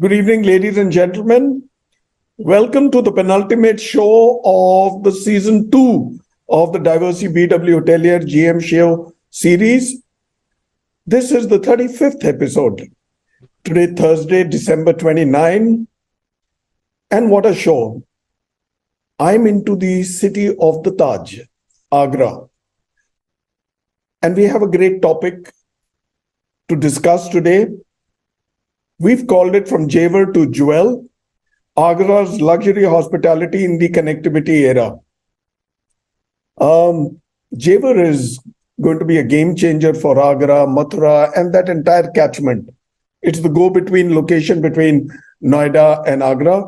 Good evening, ladies and gentlemen. Welcome to the penultimate show of the season 2 of the Diversey BW HOTELIER GM show series. This is the 35th episode. Today, Thursday, December 29. And what a show. I'm into the city of the Taj, Agra. And we have a great topic to discuss today. We've called it From Javer to Jewel, Agra's luxury hospitality in the connectivity era. Javer is going to be a game changer for Agra, Mathura, and that entire catchment. It's the go-between location between Noida and Agra,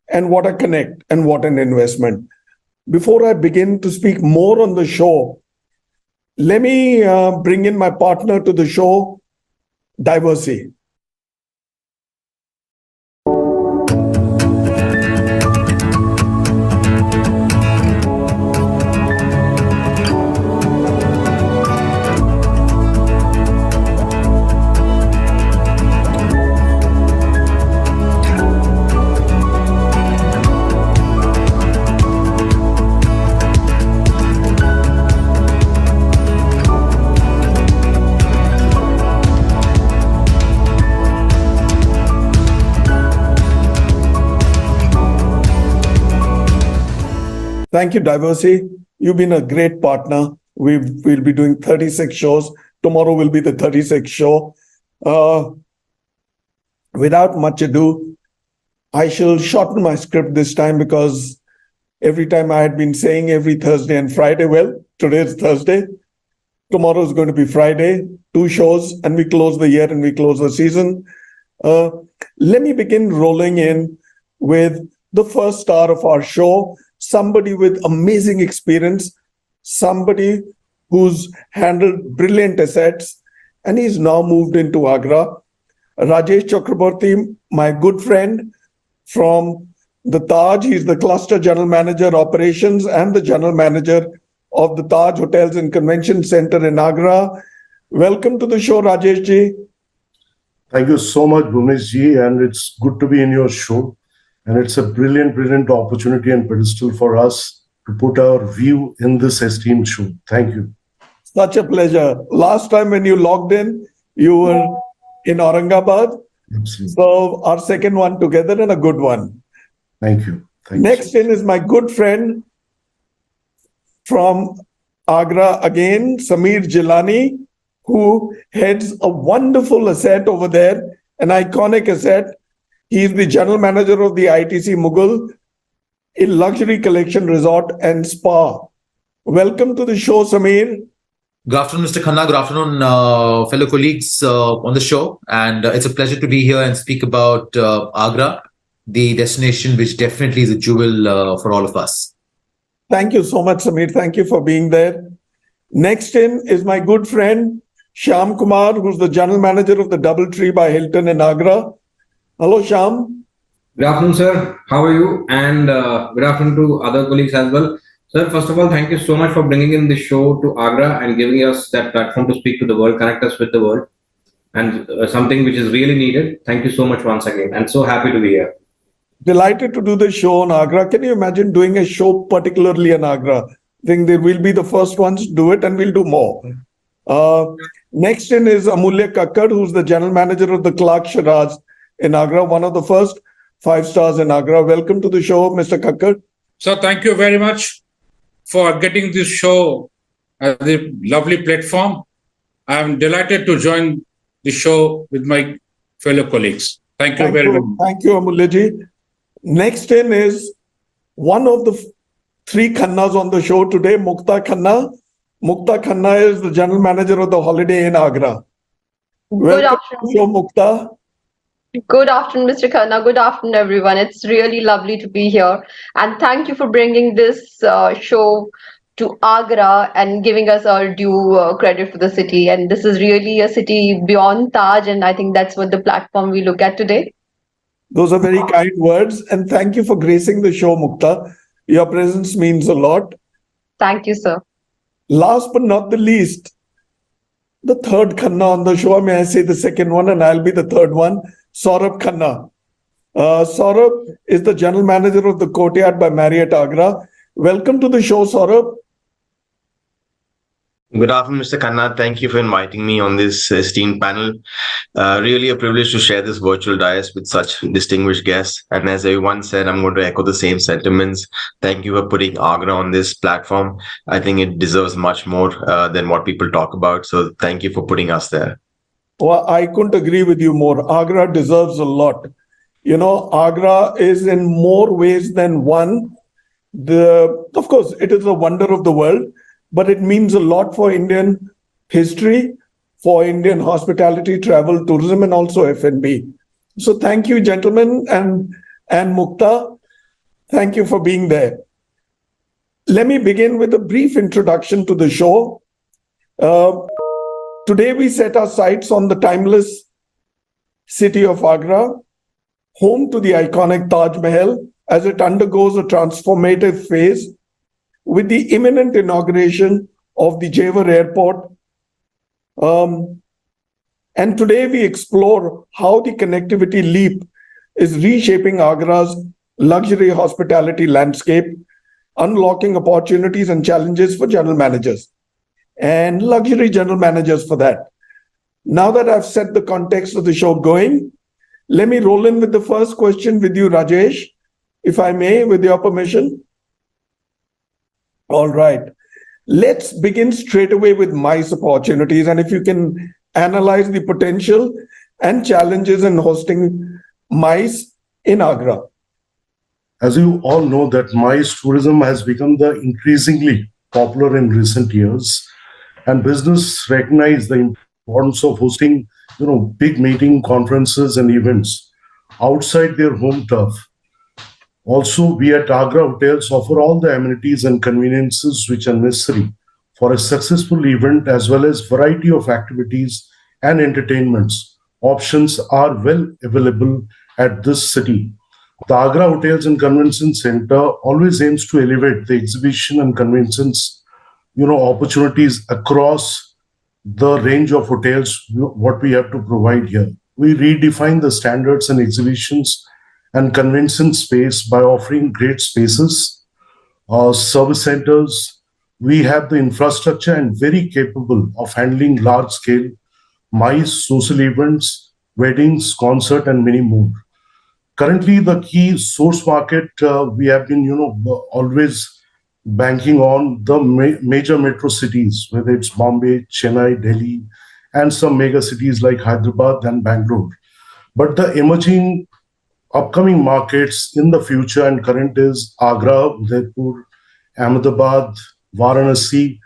and what a connect and what an investment. Before I begin to speak more on the show, let me bring in my partner to the show, Diversey. Thank you, Diversey. You've been a great partner. We'll be doing 36 shows. Tomorrow will be the 36th show. Without much ado, I shall shorten my script this time because every time I had been saying every Thursday and Friday. Well, today is Thursday. Tomorrow is going to be Friday. 2 shows, and we close the year and we close the season. Let me begin rolling in with the first star of our show. Somebody with amazing experience, somebody who's handled brilliant assets, and he's now moved into Agra. Rajesh Chakraborty, my good friend from the Taj. He's the Cluster General Manager Operations and the General Manager of the Taj Hotels and Convention Center in Agra. Welcome to the show, Rajesh ji. Thank you so much, Bhuvnesh ji, and it's good to be in your show. And it's a brilliant opportunity and pedestal for us to put our view in this esteemed show. Thank you. Such a pleasure. Last time when you logged in, you were in Aurangabad. Absolutely. So our second one together and a good one. Thank you. Next in is my good friend from Agra again, Samir Jilani, who heads a wonderful asset over there, an iconic asset. He is the general manager of the ITC Mughal, a luxury collection resort and spa. Welcome to the show, Samir. Good afternoon, Mr. Khanna. Good afternoon, fellow colleagues on the show. And it's a pleasure to be here and speak about Agra, the destination which definitely is a jewel for all of us. Thank you so much, Samir. Thank you for being there. Next in is my good friend, Shyam Kumar, who's the general manager of the Doubletree by Hilton in Agra. Hello, Shyam. Good afternoon, sir. How are you? And good afternoon to other colleagues as well. Sir, first of all, thank you so much for bringing in this show to Agra and giving us that platform to speak to the world, connect us with the world, and something which is really needed. Thank you so much once again, and so happy to be here. Delighted to do the show in Agra. Can you imagine doing a show particularly in Agra? I think they will be the first ones to do it, and we'll do more. Next in is Amulya Kakkad, who's the general manager of the Clark Shiraz in Agra, one of the first 5 stars in Agra. Welcome to the show, Mr. Kakkad. So thank you very much for getting this show as a lovely platform. I'm delighted to join the show with my fellow colleagues. Thank you very much. Thank you, Amulya ji. Next in is one of the 3 Khannas on the show today, Mukta Khanna. Mukta Khanna is the general manager of the Holiday Inn Agra. Welcome to the show, Mukta. Good afternoon, Mr. Khanna. Good afternoon, everyone. It's really lovely to be here. And thank you for bringing this show to Agra and giving us our due credit for the city. And this is really a city beyond Taj. And I think that's what the platform we look at today. Those are very kind words. And thank you for gracing the show, Mukta. Your presence means a lot. Thank you, sir. Last but not the least, the third Khanna on the show. May I say the second one, and I'll be the third one. Saurabh Khanna. Saurabh is the general manager of the Courtyard by Marriott Agra. Welcome to the show, Saurabh. Good afternoon, Mr. Khanna. Thank you for inviting me on this esteemed panel. Really a privilege to share this virtual dais with such distinguished guests. And as everyone said, I'm going to echo the same sentiments. Thank you for putting Agra on this platform. I think it deserves much more than what people talk about. So thank you for putting us there. Well, I couldn't agree with you more. Agra deserves a lot. You know, Agra is in more ways than one. Of course, it is a wonder of the world, but it means a lot for Indian history, for Indian hospitality, travel, tourism, and also F&B. So thank you, gentlemen, and Mukta. Thank you for being there. Let me begin with a brief introduction to the show. Today, we set our sights on the timeless city of Agra, home to the iconic Taj Mahal, as it undergoes a transformative phase with the imminent inauguration of the Jewar Airport. And today we explore how the connectivity leap is reshaping Agra's luxury hospitality landscape, unlocking opportunities and challenges for general managers and luxury general managers for that. Now that I've set the context of the show going, let me roll in with the first question with you, Rajesh, if I may, with your permission. All right. Let's begin straight away with MICE opportunities. And if you can analyze the potential and challenges in hosting MICE in Agra. As you all know, that MICE tourism has become the increasingly popular in recent years, and business recognize the importance of hosting, big meeting, conferences, and events outside their home turf. Also, we at Agra Hotels offer all the amenities and conveniences which are necessary for a successful event, as well as variety of activities and entertainments. Options are well available at this city. The Agra Hotels and Convention Center always aims to elevate the exhibition and conventions, opportunities across the range of hotels, what we have to provide here. We redefine the standards and exhibitions and convention space by offering great spaces, service centers. We have the infrastructure and very capable of handling large-scale MICE social events, weddings, concert, and many more. Currently, the key source market we have been, always banking on the major metro cities, whether it's Bombay, Chennai, Delhi, and some mega cities like Hyderabad and Bangalore. But the emerging upcoming markets in the future and current is Agra, Udaipur, Ahmedabad, Varanasi,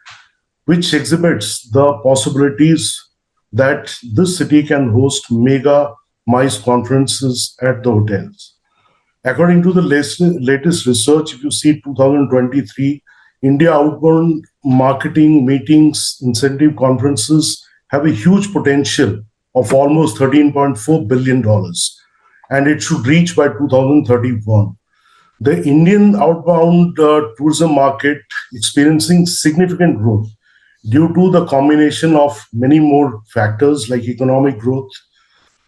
which exhibits the possibilities that this city can host mega MICE conferences at the hotels. According to the latest research, if you see 2023, India outbound marketing meetings, incentive conferences have a huge potential of almost $13.4 billion. And it should reach by 2031. The Indian outbound tourism market experiencing significant growth due to the combination of many more factors like economic growth,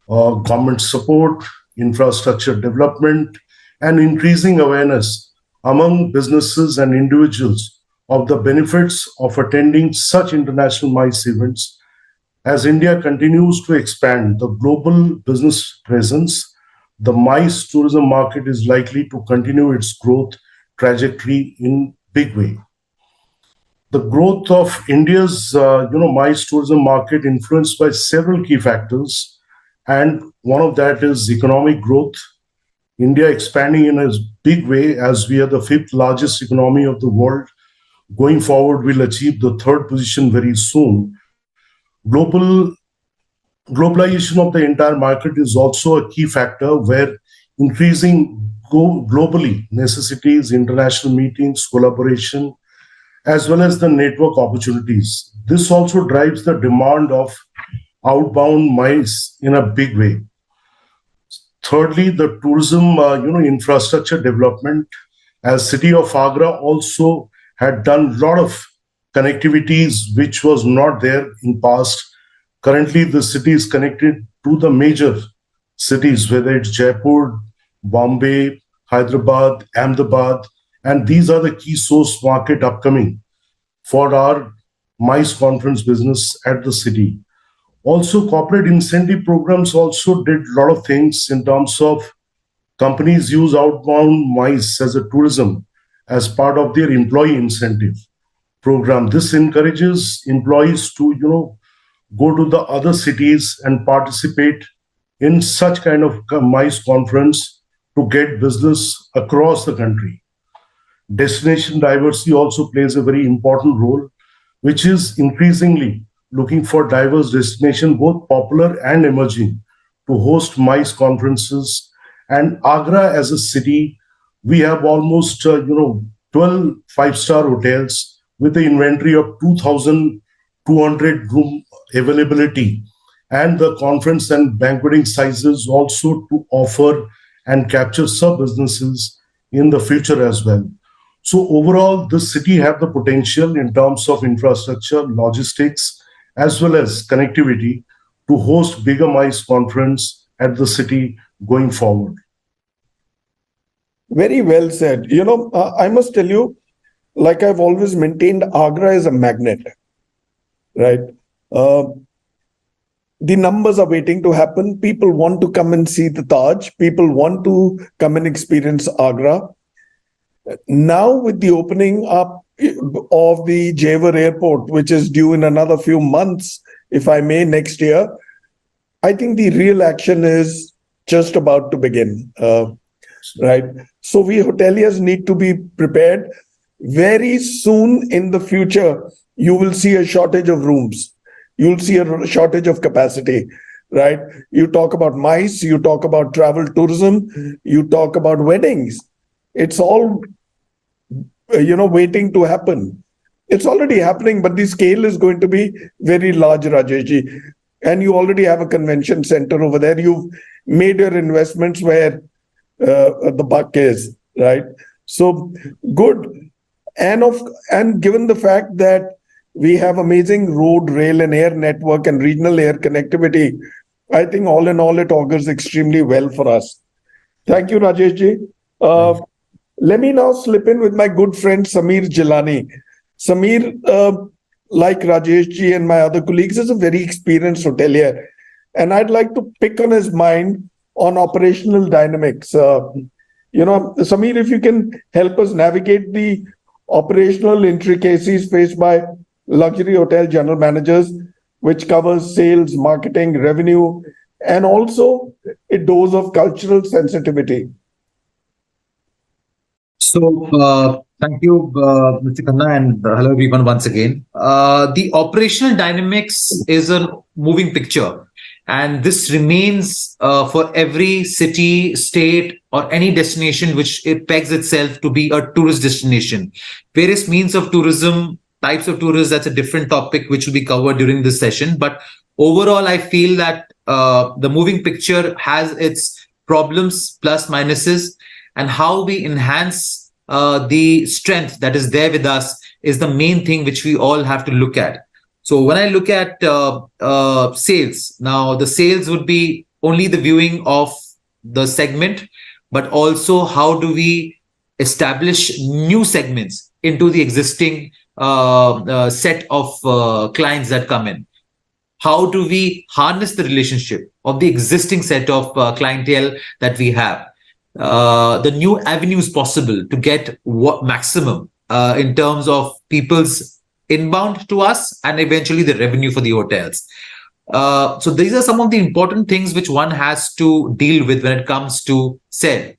government support, infrastructure development, and increasing awareness among businesses and individuals of the benefits of attending such international MICE events. As India continues to expand the global business presence, the MICE tourism market is likely to continue its growth trajectory in big way. The growth of India's MICE tourism market influenced by several key factors, and one of that is economic growth. India expanding in a big way, as we are the 5th largest economy of the world. Going forward, we'll achieve the 3rd position very soon. Globalization of the entire market is also a key factor, where increasing globally necessitates international meetings, collaboration, as well as the network opportunities. This also drives the demand of outbound MICE in a big way. Thirdly, the tourism infrastructure development, as city of Agra also had done a lot of connectivities which was not there in past. Currently, the city is connected to the major cities, whether it's Jaipur, Bombay, Hyderabad, Ahmedabad, and these are the key source market upcoming for our MICE conference business at the city. Also, corporate incentive programs also did a lot of things in terms of companies use outbound MICE as a tourism as part of their employee incentive program. This encourages employees to, go to the other cities and participate in such kind of MICE conference to get business across the country. Destination diversity also plays a very important role, which is increasingly looking for diverse destination, both popular and emerging, to host MICE conferences. And Agra as a city, we have almost 12 five-star hotels with an inventory of 2,200 room availability, and the conference and banqueting sizes also to offer and capture sub businesses in the future as well. So overall, this city have the potential in terms of infrastructure, logistics, as well as connectivity to host bigger MICE conference at the city going forward. Very well said. I must tell you, like I've always maintained, Agra is a magnet, right? The numbers are waiting to happen. People want to come and see the Taj. People want to come and experience Agra. Now, with the opening up of the Jewar Airport, which is due in another few months, if I may, next year, I think the real action is just about to begin, right? So we hoteliers need to be prepared. Very soon in the future, you will see a shortage of rooms. You'll see a shortage of capacity, right? You talk about MICE, you talk about travel tourism, you talk about weddings. It's all, waiting to happen. It's already happening, but the scale is going to be very large, Rajeshji. And you already have a convention center over there. You've made your investments where the buck is, right? So good. And given the fact that we have amazing road, rail, and air network and regional air connectivity, I think all in all, it augurs extremely well for us. Thank you, Rajeshji. Let me now slip in with my good friend, Samir Jilani. Samir, like Rajeshji and my other colleagues, is a very experienced hotelier. And I'd like to pick on his mind on operational dynamics. Samir, if you can help us navigate the operational intricacies faced by luxury hotel general managers, which covers sales, marketing, revenue, and also a dose of cultural sensitivity. So, thank you, Mr. Khanna, and hello everyone once again. The operational dynamics is a moving picture, and this remains for every city, state, or any destination which it pegs itself to be a tourist destination. Various means of tourism, types of tourists, that's a different topic which will be covered during this session. But overall, I feel that the moving picture has its problems, plus minuses, and how we enhance the strength that is there with us is the main thing which we all have to look at. So when I look at sales, now the sales would be only the viewing of the segment, but also how do we establish new segments into the existing set of clients that come in. How do we harness the relationship of the existing set of clientele that we have? The new avenues possible to get what maximum in terms of people's inbound to us and eventually the revenue for the hotels. So these are some of the important things which one has to deal with when it comes to sell.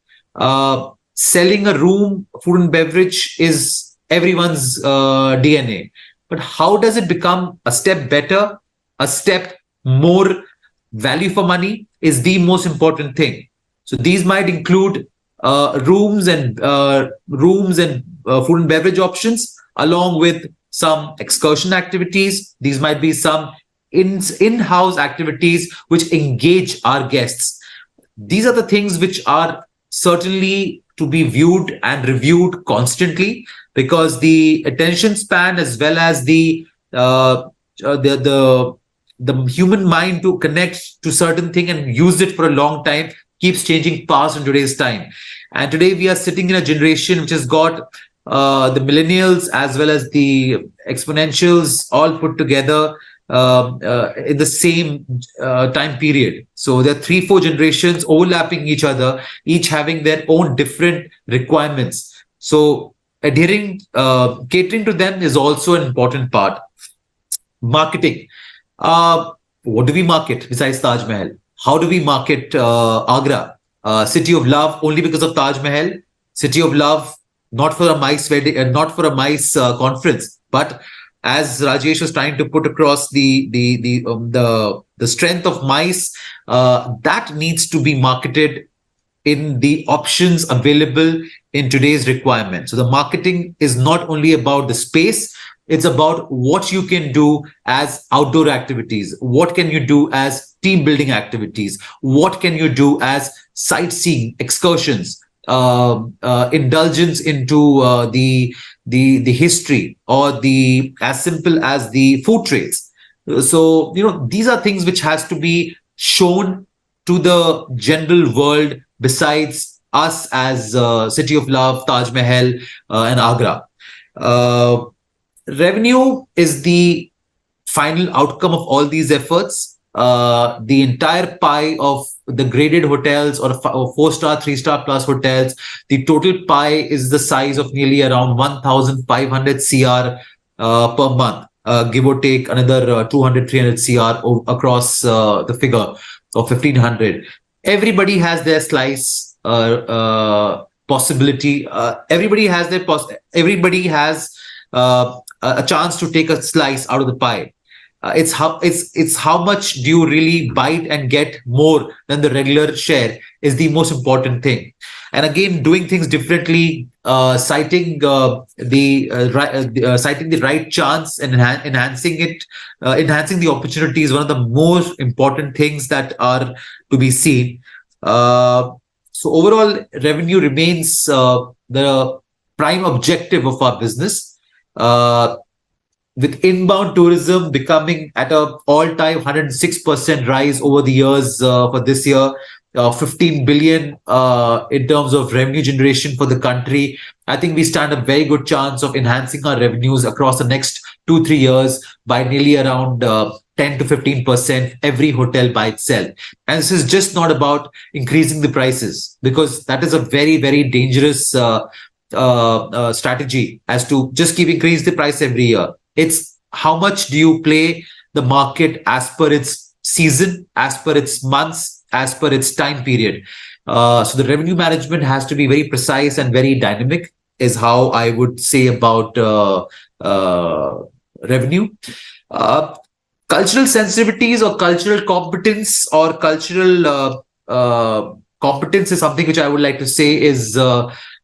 Selling a room, food and beverage is everyone's DNA. But how does it become a step better, a step more value for money is the most important thing. So these might include rooms and food and beverage options, along with some excursion activities. These might be some in-house activities which engage our guests. These are the things which are certainly to be viewed and reviewed constantly, because the attention span as well as the human mind to connect to certain thing and use it for a long time keeps changing fast in today's time. And today we are sitting in a generation which has got the millennials as well as the exponentials all put together in the same time period. So there are 3-4 generations overlapping each other, each having their own different requirements. So catering to them is also an important part. Marketing. What do we market besides Taj Mahal? How do we market Agra? City of Love only because of Taj Mahal. City of Love not for a MICE wedding, not for a MICE conference, but as Rajesh was trying to put across the strength of MICE, that needs to be marketed in the options available in today's requirement. So the marketing is not only about the space, it's about what you can do as outdoor activities. What can you do as team building activities? What can you do as sightseeing excursions? Indulgence into the history, or the as simple as the food trades. So these are things which has to be shown to the general world besides us as City of Love, Taj Mahal, and Agra. Revenue is the final outcome of all these efforts. The entire pie of the graded hotels or 4-star, 3-star plus hotels, the total pie is the size of nearly around 1,500 CR per month, give or take another 200, 300 CR across the figure of 1,500. Everybody has their slice possibility. Everybody has a chance to take a slice out of the pie. It's how much do you really bite and get more than the regular share is the most important thing. And again, doing things differently, citing the right chance and enhancing the opportunity is one of the most important things that are to be seen. So overall, revenue remains the prime objective of our business. With inbound tourism becoming at an all-time 106% rise over the years for this year, 15 billion in terms of revenue generation for the country, I think we stand a very good chance of enhancing our revenues across the next 2-3 years by nearly around 10 to 15% every hotel by itself. And this is just not about increasing the prices, because that is a very, very dangerous strategy as to just keep increasing the price every year. It's how much do you play the market as per its season, as per its months, as per its time period. So the revenue management has to be very precise and very dynamic, is how I would say about revenue. Cultural sensitivities or cultural competence or cultural competence is something which I would like to say is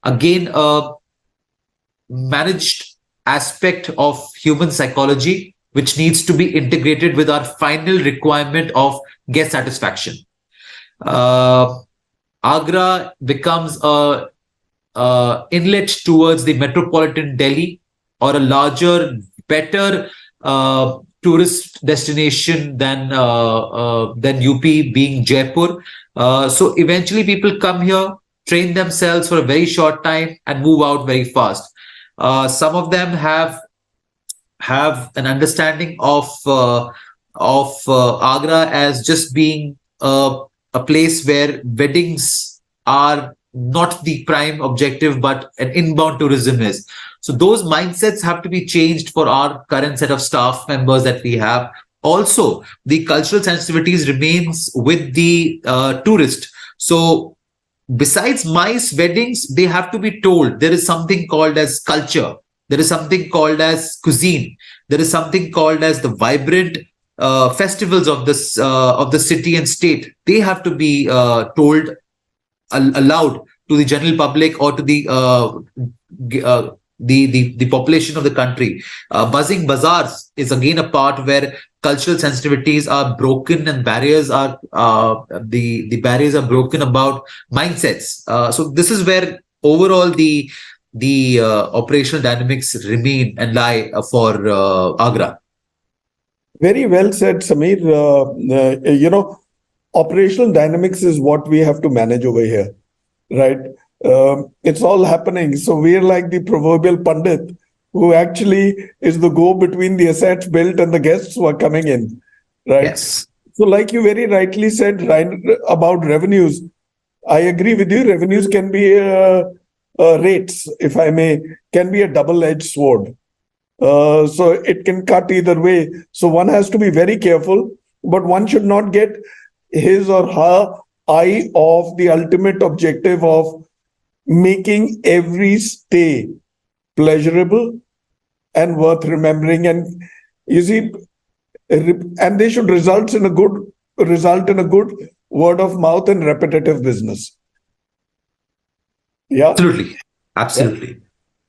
again a managed aspect of human psychology, which needs to be integrated with our final requirement of guest satisfaction. Agra becomes a inlet towards the metropolitan Delhi, or a larger, better tourist destination than UP being Jaipur. So eventually people come here, train themselves for a very short time and move out very fast. Some of them have an understanding of Agra as just being a place where weddings are not the prime objective, but an inbound tourism is. So those mindsets have to be changed for our current set of staff members that we have. Also, the cultural sensitivities remains with the tourist. So besides MICE weddings, they have to be told there is something called as culture. There is something called as cuisine. There is something called as the vibrant festivals of this of the city and state. They have to be told aloud to the general public or to the population of the country. Buzzing bazaars is again a part where cultural sensitivities are broken and barriers are the barriers are broken about mindsets. So this is where overall the operational dynamics remain and lie for Agra. Very well said, Samir. operational dynamics is what we have to manage over here, right? It's all happening. So we're like the proverbial pundit who actually is the go between the assets built and the guests who are coming in, right? Yes. So like you very rightly said, right, about revenues, I agree with you. Revenues can be rates, if I may, can be a double-edged sword. So it can cut either way. So one has to be very careful, but one should not get his or her eye off the ultimate objective of making every stay pleasurable and worth remembering. And you see, and they should result in a good word of mouth and repetitive business. Yeah. Absolutely. Absolutely.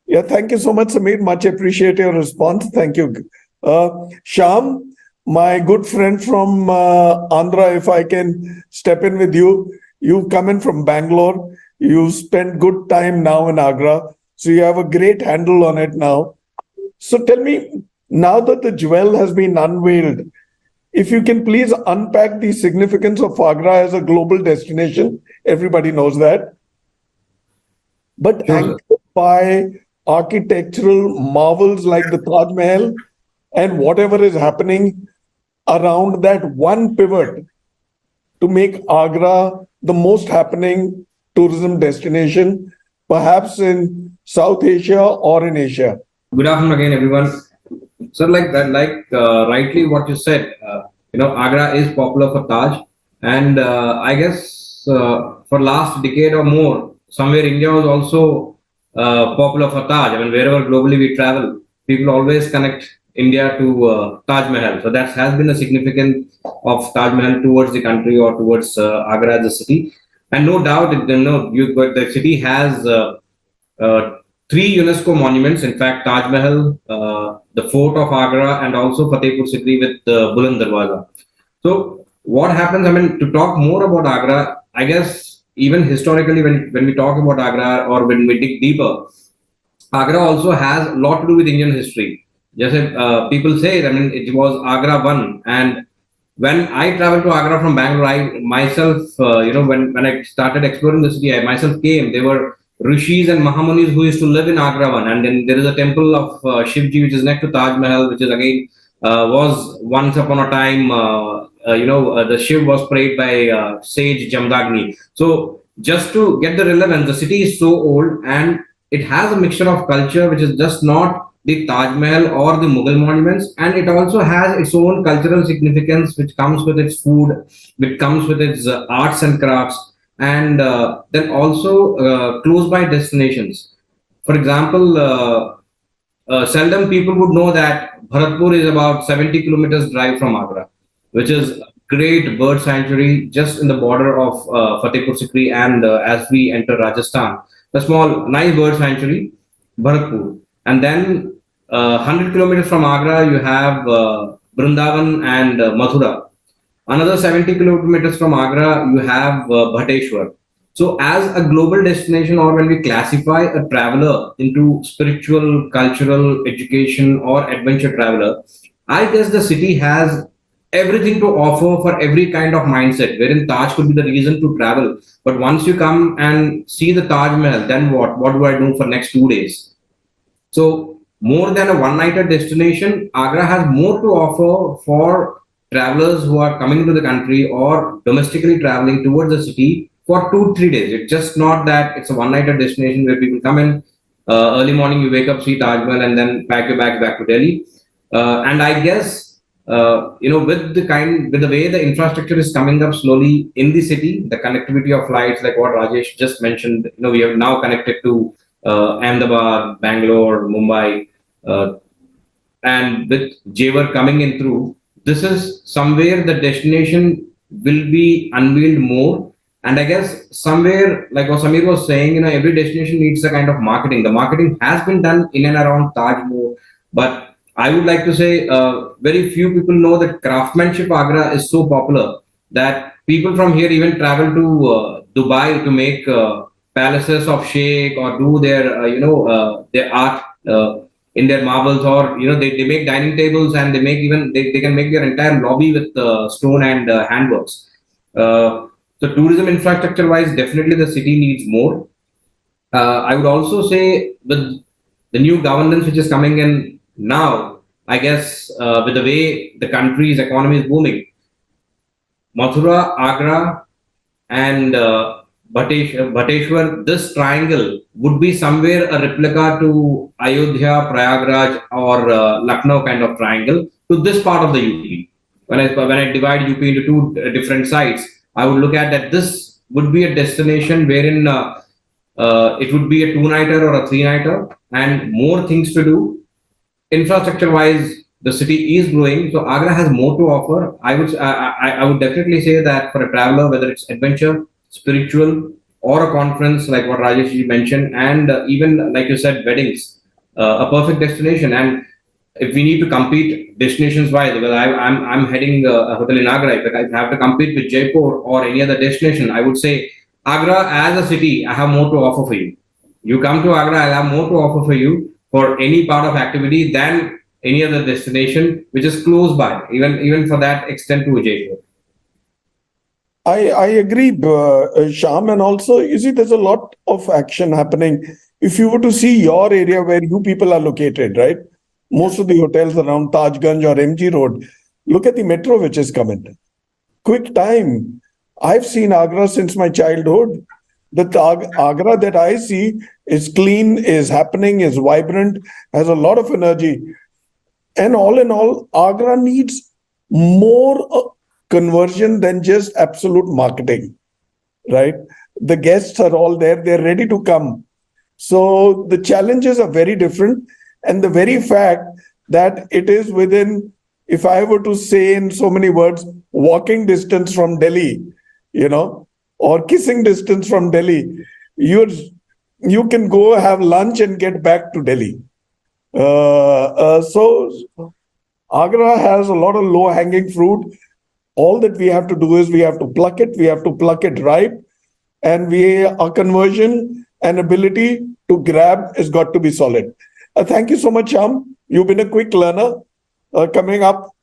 Yeah, thank you so much, Samir. Much appreciate your response. Thank you. Shyam, my good friend from Andhra, if I can step in with you. You've come in from Bangalore. You've spent good time now in Agra. So you have a great handle on it now. So tell me, now that the jewel has been unveiled, if you can please unpack the significance of Agra as a global destination. Everybody knows that. But anchored by architectural marvels like the Taj Mahal and whatever is happening around that one pivot to make Agra the most happening tourism destination, perhaps in South Asia or in Asia. Good afternoon again, everyone. So, like that, rightly what you said, Agra is popular for Taj, and I guess for last decade or more, somewhere India was also popular for Taj. I mean, wherever globally we travel, people always connect India to Taj Mahal. So that has been a significance of Taj Mahal towards the country or towards Agra as a city. And no doubt, the city has three UNESCO monuments. In fact, Taj Mahal, the Fort of Agra, and also Fatehpur Sikri with Buland Darwaza. So what happens? I mean, to talk more about Agra, I guess even historically, when we talk about Agra or when we dig deeper, Agra also has a lot to do with Indian history. Just people say, I mean, it was Agra one. And when I traveled to Agra from Bangalore, I myself, when I started exploring the city, I myself came. There were rishis and mahamunis who used to live in Agra one. And then there is a temple of Shivji, which is next to Taj Mahal, which is again, was once upon a time, the Shiv was prayed by sage Jamdagni. So just to get the relevance, the city is so old and it has a mixture of culture, which is just not the Taj Mahal or the Mughal monuments, and it also has its own cultural significance, which comes with its food, which comes with its arts and crafts, and then also close by destinations. For example, seldom people would know that Bharatpur is about 70 kilometers drive from Agra, which is great bird sanctuary just in the border of Fatehpur Sikri, and as we enter Rajasthan, a small nice bird sanctuary, Bharatpur. And then 100 kilometers from Agra, you have Vrindavan and Mathura. Another 70 kilometers from Agra, you have Bhateshwar. So, as a global destination, or when we classify a traveler into spiritual, cultural, education, or adventure traveler, I guess the city has everything to offer for every kind of mindset, wherein Taj could be the reason to travel. But once you come and see the Taj Mahal, then what? What do I do for next 2 days? So, more than a one-nighter destination, Agra has more to offer for travelers who are coming into the country or domestically traveling towards the city for 2-3 days. It's just not that it's a one-nighter destination where people come in early morning, you wake up, see Taj Mahal, and then pack your bags back to Delhi. And I guess with the way the infrastructure is coming up slowly in the city, the connectivity of flights, like what Rajesh just mentioned, we have now connected to Ahmedabad, Bangalore, Mumbai, and with Jewar coming in through, this is somewhere the destination will be unveiled more. And I guess somewhere, like what Samir was saying, every destination needs a kind of marketing. The marketing has been done in and around Taj more, but I would like to say very few people know that craftsmanship Agra is so popular that people from here even travel to Dubai to make palaces of Sheikh or do their art in their marbles, or they make dining tables, and they can make their entire lobby with stone and handworks. So tourism infrastructure wise, definitely the city needs more. I would also say with the new governance which is coming in now, I guess with the way the country's economy is booming, Mathura, Agra, and Bhateshwar, this triangle would be somewhere a replica to Ayodhya, Prayagraj, or Lucknow kind of triangle to this part of the UP. When I divide UP into two different sites, I would look at that this would be a destination wherein it would be a two-nighter or a three-nighter and more things to do. Infrastructure wise, the city is growing, so Agra has more to offer. I would definitely say that for a traveler, whether it's adventure, spiritual, or a conference like what Rajesh ji mentioned, and even like you said, weddings, a perfect destination. And if we need to compete destinations wise, because I'm heading a hotel in Agra, if I have to compete with Jaipur or any other destination, I would say Agra as a city, I have more to offer for you. You come to Agra, I'll have more to offer for you for any part of activity than any other destination which is close by, even for that extent to Jaipur. I agree, Sham, and also you see there's a lot of action happening. If you were to see your area where you people are located, right? Most of the hotels around Tajganj or MG Road, look at the metro which is coming. Quick time. I've seen Agra since my childhood. The Agra that I see is clean, is happening, is vibrant, has a lot of energy. And all in all, Agra needs more conversion than just absolute marketing, right? The guests are all there, they're ready to come. So the challenges are very different. And the very fact that it is within, if I were to say in so many words, walking distance from Delhi, or kissing distance from Delhi, you can go have lunch and get back to Delhi. So Agra has a lot of low-hanging fruit. All that we have to do is we have to pluck it. We have to pluck it ripe, and our conversion and ability to grab has got to be solid. Thank you so much, Sham. You've been a quick learner, coming up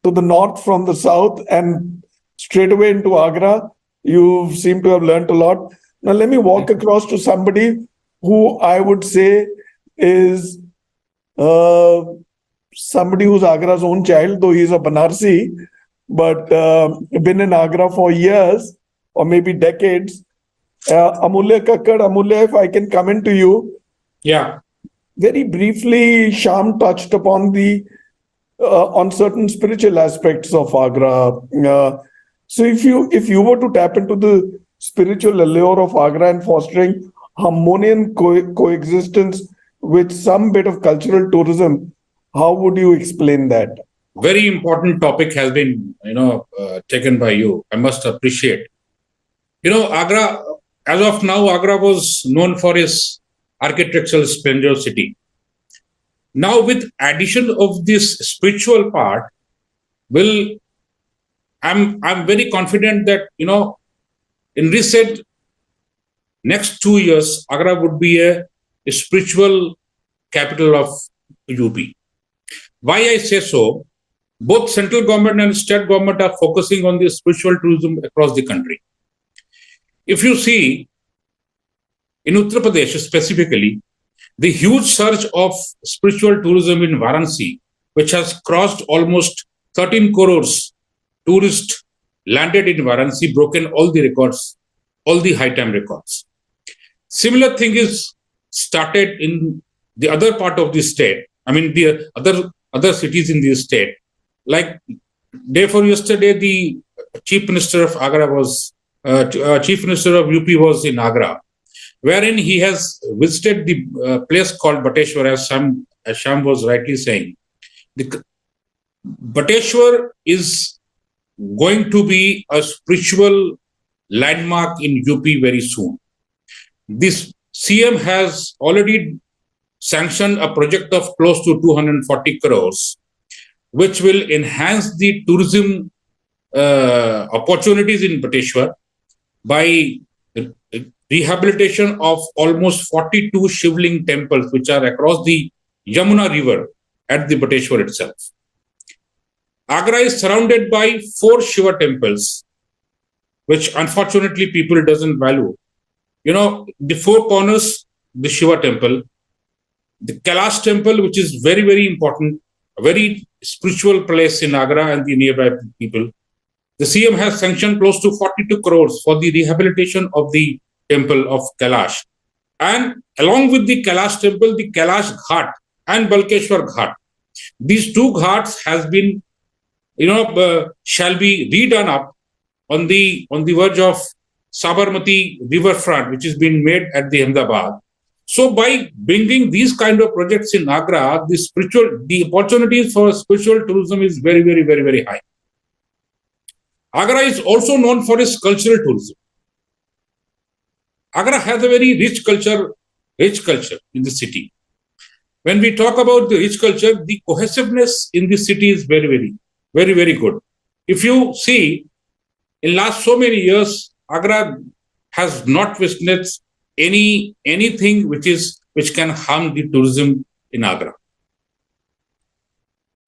to the north from the south and straight away into Agra. You seem to have learned a lot. Now let me walk across to somebody who I would say is somebody who's Agra's own child, though he's a Banarsi, but been in Agra for years or maybe decades. Amulya Kakkad. Amulya, if I can come into you. Yeah. Very briefly, Sham touched upon on certain spiritual aspects of Agra. So if you were to tap into the spiritual allure of Agra and fostering harmonious coexistence with some bit of cultural tourism, how would you explain that? Very important topic has been, taken by you. I must appreciate. Agra, as of now, Agra was known for its architectural splendor-city. Now, with addition of this spiritual part, I'm very confident that in recent next 2 years, Agra would be a spiritual capital of UP. Why I say so? Both central government and state government are focusing on the spiritual tourism across the country. If you see, in Uttar Pradesh specifically, the huge surge of spiritual tourism in Varanasi, which has crossed almost 13 crores tourists landed in Varanasi, broken all the records, all the high time records. Similar thing is started in the other part of the state. I mean, the other cities in the state. Like day before yesterday, the Chief Minister of Agra was, Chief Minister of UP was in Agra, wherein he has visited the place called Bhateshwar, as Sham was rightly saying. The Bhateshwar is going to be a spiritual landmark in UP very soon. This CM has already sanctioned a project of close to 240 crores, which will enhance the tourism opportunities in Bhateshwar by rehabilitation of almost 42 Shivling temples, which are across the Yamuna River at the Bhateshwar itself. Agra is surrounded by 4 Shiva temples, which unfortunately people doesn't value. The four corners, the Shiva temple, the Kailash temple, which is very, very important, a very spiritual place in Agra and the nearby people. The CM has sanctioned close to 42 crores for the rehabilitation of the temple of Kailash. And along with the Kailash temple, the Kailash Ghat and Balkeshwar Ghat. These two ghats has been, shall be redone up on the verge of Sabarmati riverfront, which is being made at the Ahmedabad. So by bringing these kind of projects in Agra, the opportunities for spiritual tourism is very, very, very, very high. Agra is also known for its cultural tourism. Agra has a very rich culture in the city. When we talk about the rich culture, the cohesiveness in the city is very, very, very, very good. If you see, in last so many years, Agra has not witnessed anything which can harm the tourism in Agra.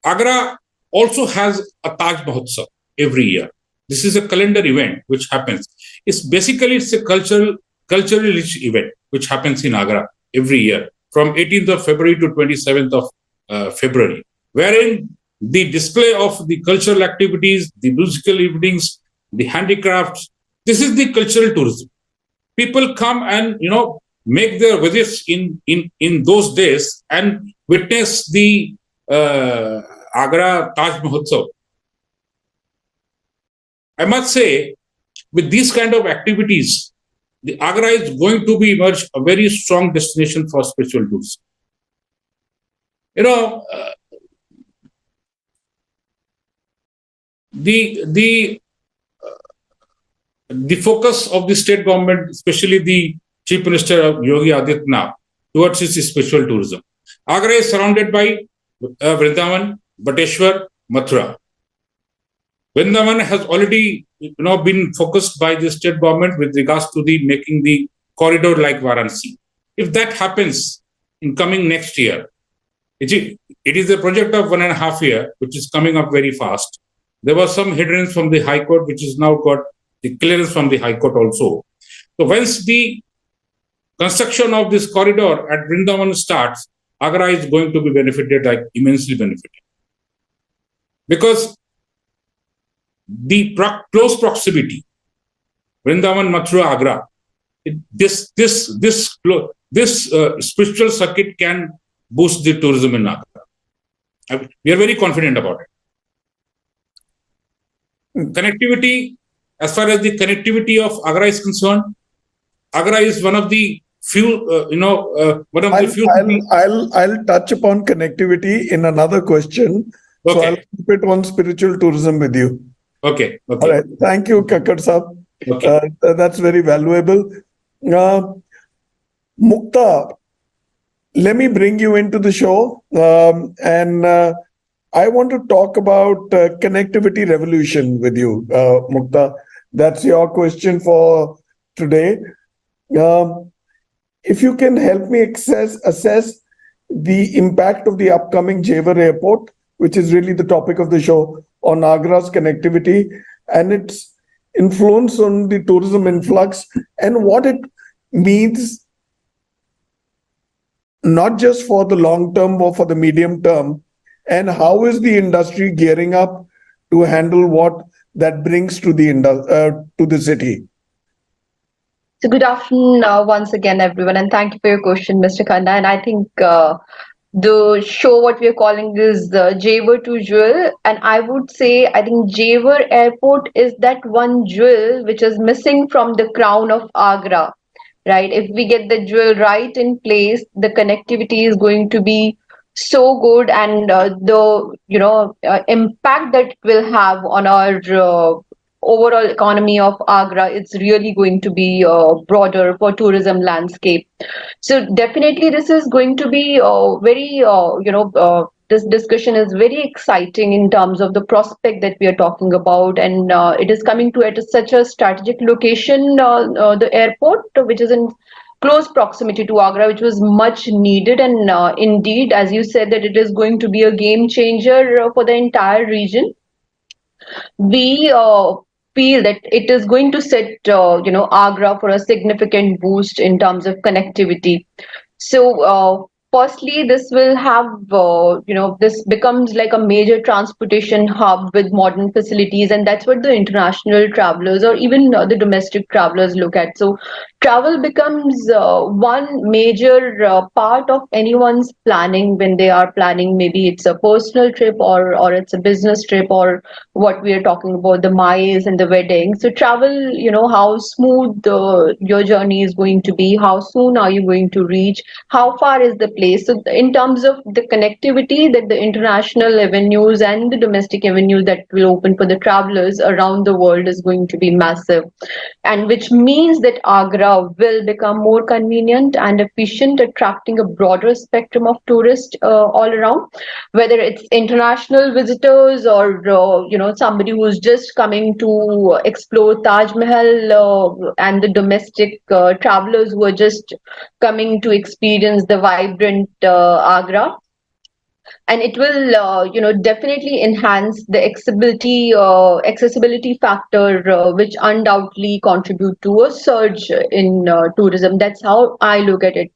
Agra also has a Taj Mahotsav every year. This is a calendar event which happens. It's a culturally rich event which happens in Agra every year from 18th of February to 27th of February, wherein the display of the cultural activities, the musical evenings, the handicrafts, this is the cultural tourism. People come and, make their visits in those days and witness the Agra Taj Mahotsav. I must say, with these kind of activities, the Agra is going to be emerge a very strong destination for spiritual tourism. The focus of the state government, especially the Chief Minister of Yogi Adityanath, towards its spiritual tourism. Agra is surrounded by Vrindavan, Bateshwar, Mathura. Vrindavan has already been focused by the state government with regards to the making the corridor like Varanasi. If that happens in coming next year, it is a project of 1.5 years, which is coming up very fast. There was some hindrance from the High Court, which has now got the clearance from the High Court also. So once the construction of this corridor at Vrindavan starts, Agra is going to be benefited, like immensely benefited. Because the close proximity, Vrindavan, Mathura, Agra, this spiritual circuit can boost the tourism in Agra. We are very confident about it. Connectivity, as far as the connectivity of Agra is concerned, Agra is one of the few, I'll touch upon connectivity in another question. Okay. So I'll keep it on spiritual tourism with you. Okay. All right. Thank you, Kakkad Saab. Okay. That's very valuable. Mukta, let me bring you into the show. And I want to talk about connectivity revolution with you, Mukta. That's your question for today. If you can help me assess the impact of the upcoming Jewar Airport, which is really the topic of the show, on Agra's connectivity and its influence on the tourism influx, and what it means not just for the long term but for the medium term, and how is the industry gearing up to handle what that brings to the city. So good afternoon once again, everyone, and thank you for your question, Mr. Khanna. And I think the show, what we are calling is Jewar to Jewel. And I would say, I think Jewar Airport is that one jewel which is missing from the crown of Agra, right? If we get the jewel right in place, the connectivity is going to be so good, and the impact that it will have on our overall economy of Agra, it's really going to be broader for tourism landscape. So definitely this is going to be very, this discussion is very exciting in terms of the prospect that we are talking about. And it is coming to at such a strategic location, the airport, which is in close proximity to Agra, which was much needed. And indeed, as you said, that it is going to be a game changer for the entire region. We feel that it is going to set, Agra for a significant boost in terms of connectivity. So, firstly, this will have, this becomes like a major transportation hub with modern facilities, and that's what the international travelers or even the domestic travelers look at. So, travel becomes one major part of anyone's planning when they are planning. Maybe it's a personal trip or it's a business trip, or what we are talking about, the MICE and the wedding. So, travel, how smooth your journey is going to be, how soon are you going to reach, how far is the place. So in terms of the connectivity that the international avenues and the domestic avenues that will open for the travelers around the world is going to be massive, and which means that Agra will become more convenient and efficient, attracting a broader spectrum of tourists all around, whether it's international visitors or somebody who's just coming to explore Taj Mahal, and the domestic travelers who are just coming to experience the vibrant Agra. And it will definitely enhance the accessibility factor, which undoubtedly contribute to a surge in tourism. That's how I look at it.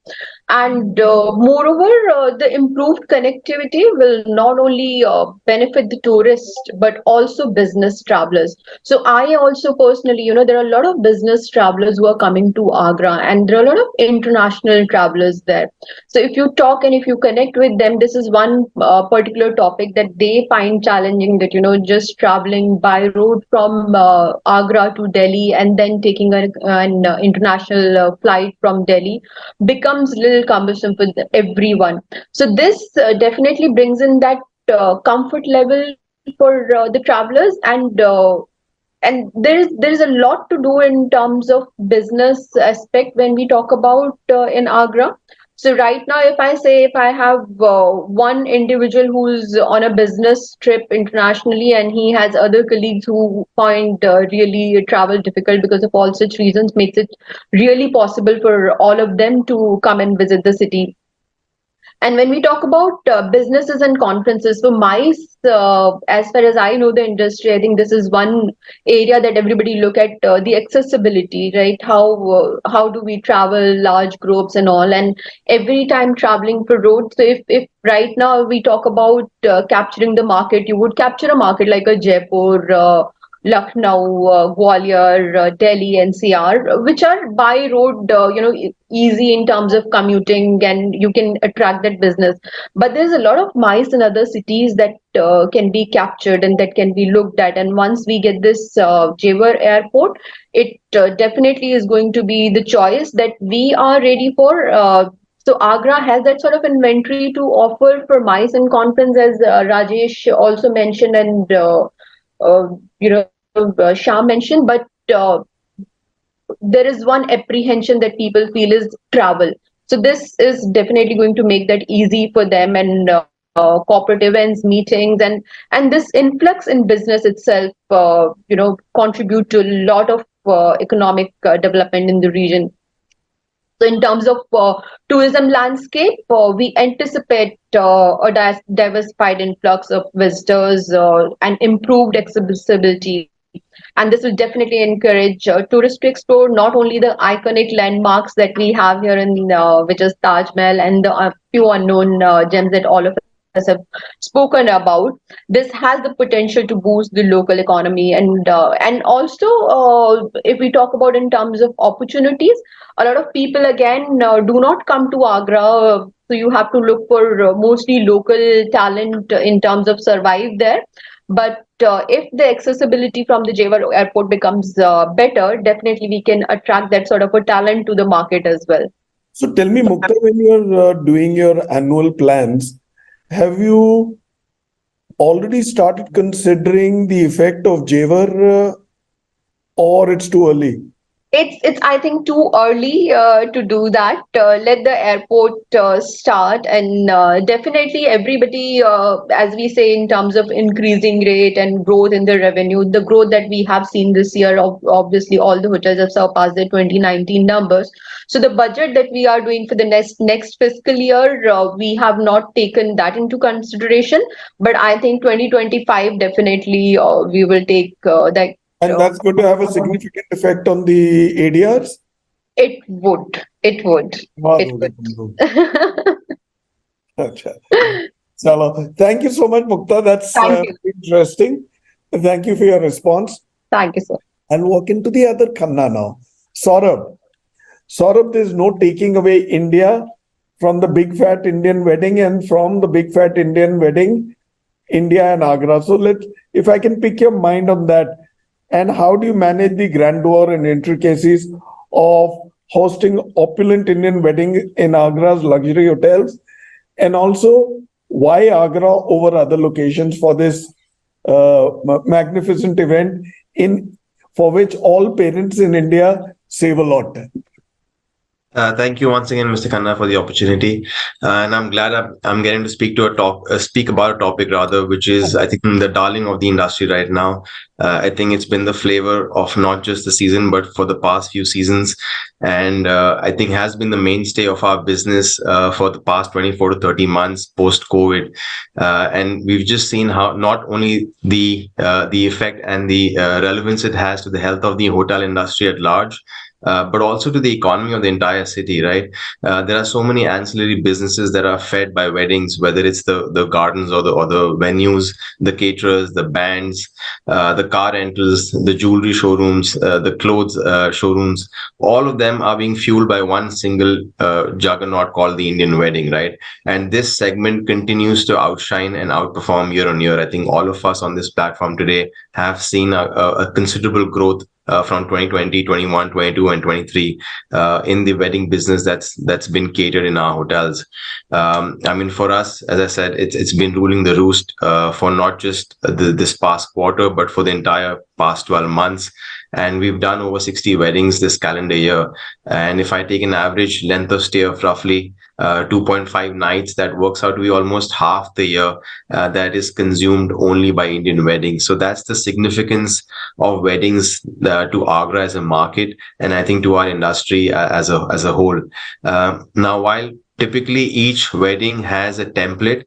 And moreover, the improved connectivity will not only benefit the tourists but also business travelers. So I also personally, there are a lot of business travelers who are coming to Agra, and there are a lot of international travelers there. So if you talk and if you connect with them, this is one particular topic that they find challenging, that just traveling by road from Agra to Delhi and then taking an international flight from Delhi becomes a little cumbersome for everyone. So this definitely brings in that comfort level for the travelers, and there is a lot to do in terms of business aspect when we talk about in Agra. So right now, if I have one individual who's on a business trip internationally, and he has other colleagues who find really travel difficult because of all such reasons, makes it really possible for all of them to come and visit the city. And when we talk about businesses and conferences, for MICE, as far as I know the industry, I think this is one area that everybody look at, the accessibility, right? How do we travel large groups and all? And every time traveling for road, so if right now we talk about capturing the market, you would capture a market like a Jaipur, Lucknow, Gwalior, Delhi, NCR, which are by road, easy in terms of commuting, and you can attract that business. But there's a lot of MICE in other cities that can be captured and that can be looked at. And once we get this Jewar airport, it definitely is going to be the choice that we are ready for. So Agra has that sort of inventory to offer for MICE and conference, as Rajesh also mentioned, and uh, you know Shah mentioned. But there is one apprehension that people feel is travel. So this is definitely going to make that easy for them, and corporate events, meetings, and this influx in business itself, contribute to a lot of economic development in the region. So in terms of tourism landscape, we anticipate a diversified influx of visitors and improved accessibility. And this will definitely encourage tourists to explore not only the iconic landmarks that we have here in, which is Taj Mahal, and the few unknown gems that all of us have spoken about. This has the potential to boost the local economy, and also if we talk about in terms of opportunities, a lot of people again do not come to Agra. So you have to look for mostly local talent in terms of survive there. But if the accessibility from the Jewar airport becomes better, definitely we can attract that sort of a talent to the market as well. So tell me, Mukta, when you're doing your annual plans, have you already started considering the effect of Jewar, or it's too early? It's I think too early to do that. Let the airport start, and definitely everybody, as we say, in terms of increasing rate and growth in the revenue, the growth that we have seen this year, obviously all the hotels have surpassed their 2019 numbers. So the budget that we are doing for the next fiscal year, we have not taken that into consideration. But I think 2025 definitely we will take that. And that's going to have a significant effect on the ADRs? It would. It would. It would. Acha. Chalo. Thank you so much, Mukta. That's Thank you. interesting. Thank you for your response. Thank you, sir. I'll walk into the other Khanna now. Saurabh. Saurabh, there's no taking away India from the big fat Indian wedding and from the big fat Indian wedding, India and Agra. So if I can pick your mind on that, and how do you manage the grandeur and intricacies of hosting opulent Indian wedding in Agra's luxury hotels? And also, why Agra over other locations for this magnificent event for which all parents in India save a lot? Thank you once again, Mr. Khanna, for the opportunity, and I'm glad I'm getting to speak about a topic rather, which is, I think, the darling of the industry right now. I think it's been the flavor of not just the season, but for the past few seasons, and I think has been the mainstay of our business for the past 24 to 30 months post COVID, and we've just seen how not only the effect and the relevance it has to the health of the hotel industry at large, but also to the economy of the entire city, right? There are so many ancillary businesses that are fed by weddings, whether it's the gardens or the venues, the caterers, the bands, the car rentals, the jewelry showrooms, the clothes showrooms. All of them are being fueled by one single juggernaut called the Indian wedding, right? And this segment continues to outshine and outperform year on year. I think all of us on this platform today have seen a considerable growth from 2020, 21, 22, and 23 in the wedding business that's been catered in our hotels. I mean, for us, as I said, it's been ruling the roost for not just this past quarter, but for the entire past 12 months. And we've done over 60 weddings this calendar year. And if I take an average length of stay of roughly 2.5 nights, that works out to be almost half the year that is consumed only by Indian weddings. So that's the significance of weddings to Agra as a market, and I think to our industry as a whole. Now, while typically each wedding has a template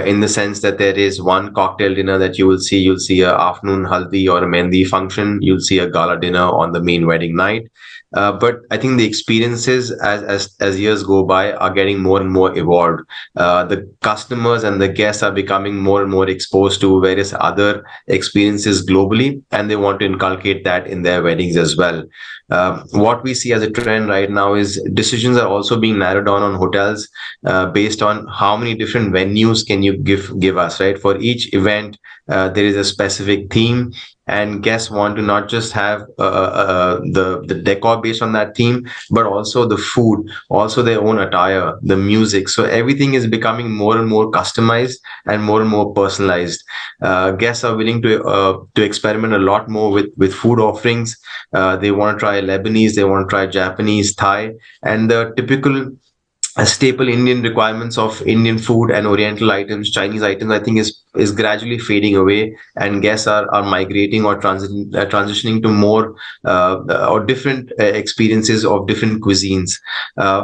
in the sense that there is one cocktail dinner that you'll see a afternoon haldi or a mehndi function, you'll see a gala dinner on the main wedding night. But I think the experiences as years go by are getting more and more evolved. The customers and the guests are becoming more and more exposed to various other experiences globally, and they want to inculcate that in their weddings as well. What we see as a trend right now is decisions are also being narrowed down on hotels based on how many different venues can you give us, right? For each event, there is a specific theme, and guests want to not just have the decor based on that theme, but also the food, also their own attire, the music. So everything is becoming more and more customized and more personalized. Guests are willing to experiment a lot more with food offerings. They want to try Lebanese, they want to try Japanese, Thai, and the typical staple Indian requirements of Indian food and Oriental items, Chinese items, I think is gradually fading away, and guests are migrating or transitioning to more or different experiences of different cuisines.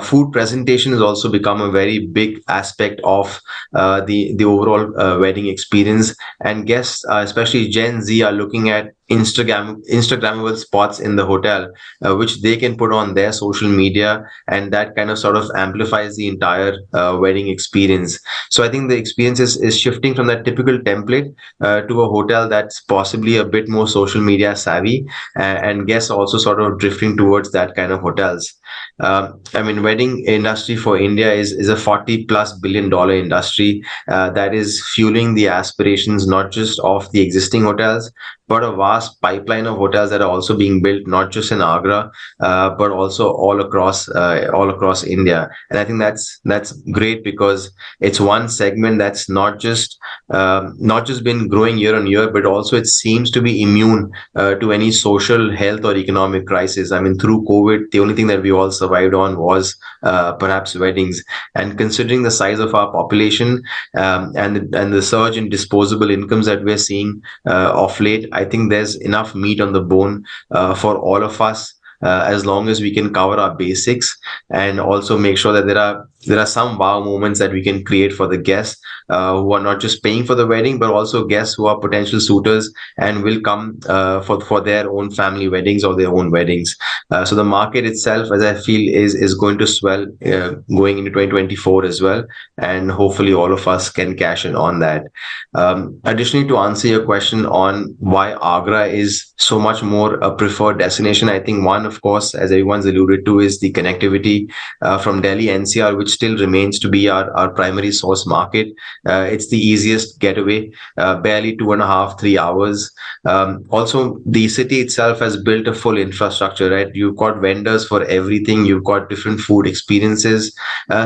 Food presentation has also become a very big aspect of the overall wedding experience, and guests, especially Gen Z, are looking at Instagrammable spots in the hotel, which they can put on their social media, and that kind of sort of amplifies the entire wedding experience. So I think the experience is shifting from that typical template to a hotel that's possibly a bit more social media savvy, and guests also sort of drifting towards that kind of hotels. I mean, wedding industry for India is a $40+ billion industry that is fueling the aspirations not just of the existing hotels, but a vast pipeline of hotels that are also being built, not just in Agra, but also all across India. And I think that's great, because it's one segment that's not just been growing year on year, but also it seems to be immune to any social, health, or economic crisis. I mean, through COVID, the only thing that we all survived on was perhaps weddings. And considering the size of our population and the surge in disposable incomes that we're seeing of late, I think there's enough meat on the bone for all of us, as long as we can cover our basics and also make sure that there are there are some wow moments that we can create for the guests who are not just paying for the wedding, but also guests who are potential suitors and will come for their own family weddings or their own weddings. So the market itself, as I feel, is going to swell going into 2024 as well, and hopefully all of us can cash in on that. Additionally, to answer your question on why Agra is so much more a preferred destination, I think one, of course, as everyone's alluded to, is the connectivity from Delhi NCR, which still remains to be our primary source market. It's the easiest getaway, barely 2.5, 3 hours. Also, the city itself has built a full infrastructure, right? You've got vendors for everything. You've got different food experiences.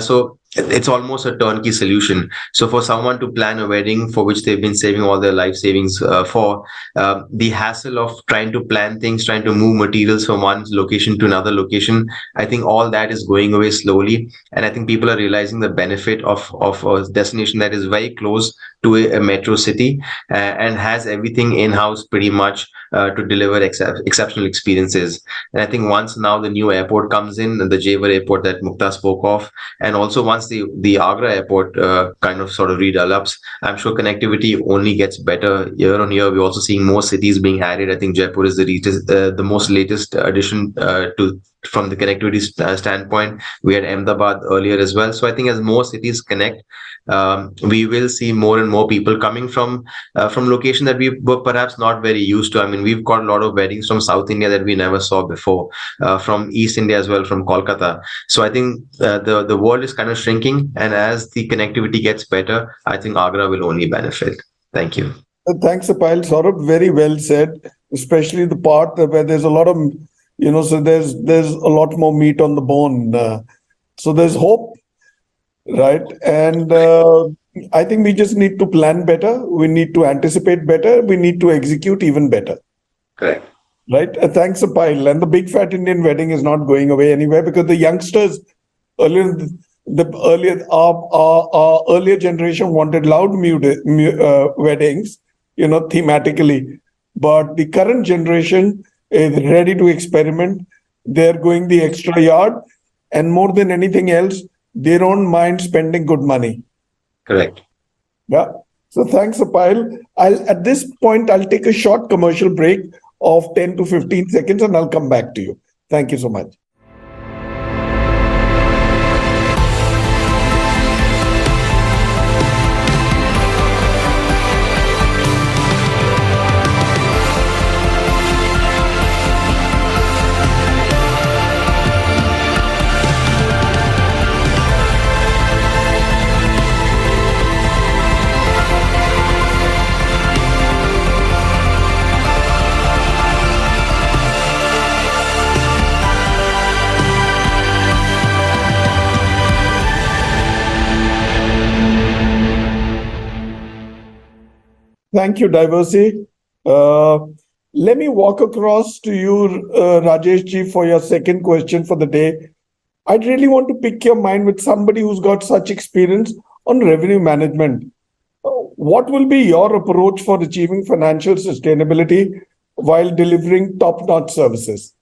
So it's almost a turnkey solution. So for someone to plan a wedding for which they've been saving all their life savings for, the hassle of trying to plan things, trying to move materials from one location to another location, I think all that is going away slowly. And I think people are realizing the benefit of a destination that is very close to a metro city and has everything in-house pretty much to deliver exceptional experiences. And I think once now the new airport comes in, the Jewar airport that Mukta spoke of, and also once the Agra airport kind of sort of redevelops, I'm sure connectivity only gets better year on year. We're also seeing more cities being added. I think Jaipur is the most latest addition from the connectivity standpoint. We had Ahmedabad earlier as well. So I think as more cities connect, we will see more and more people coming from location that we were perhaps not very used to. I mean, we've got a lot of weddings from South India that we never saw before, from East India as well, from Kolkata. So I think the world is kind of shrinking, and as the connectivity gets better, I think Agra will only benefit. Thank you. Thanks, Apil. Saurabh, very well said, especially the part where there's a lot of, so there's a lot more meat on the bone. So there's hope, right? And I think we just need to plan better. We need to anticipate better. We need to execute even better. Correct. Right? Thanks, Apil. And the big fat Indian wedding is not going away anywhere, because the youngsters earlier, our earlier generation wanted loud weddings, thematically. But the current generation is ready to experiment. They're going the extra yard. And more than anything else, they don't mind spending good money. Correct. Yeah. So thanks, Apil. At this point, I'll take a short commercial break of 10 to 15 seconds, and I'll come back to you. Thank you so much. Thank you, Diversey. Let me walk across to you, Rajesh ji, for your second question for the day. I'd really want to pick your mind with somebody who's got such experience on revenue management. What will be your approach for achieving financial sustainability while delivering top-notch services?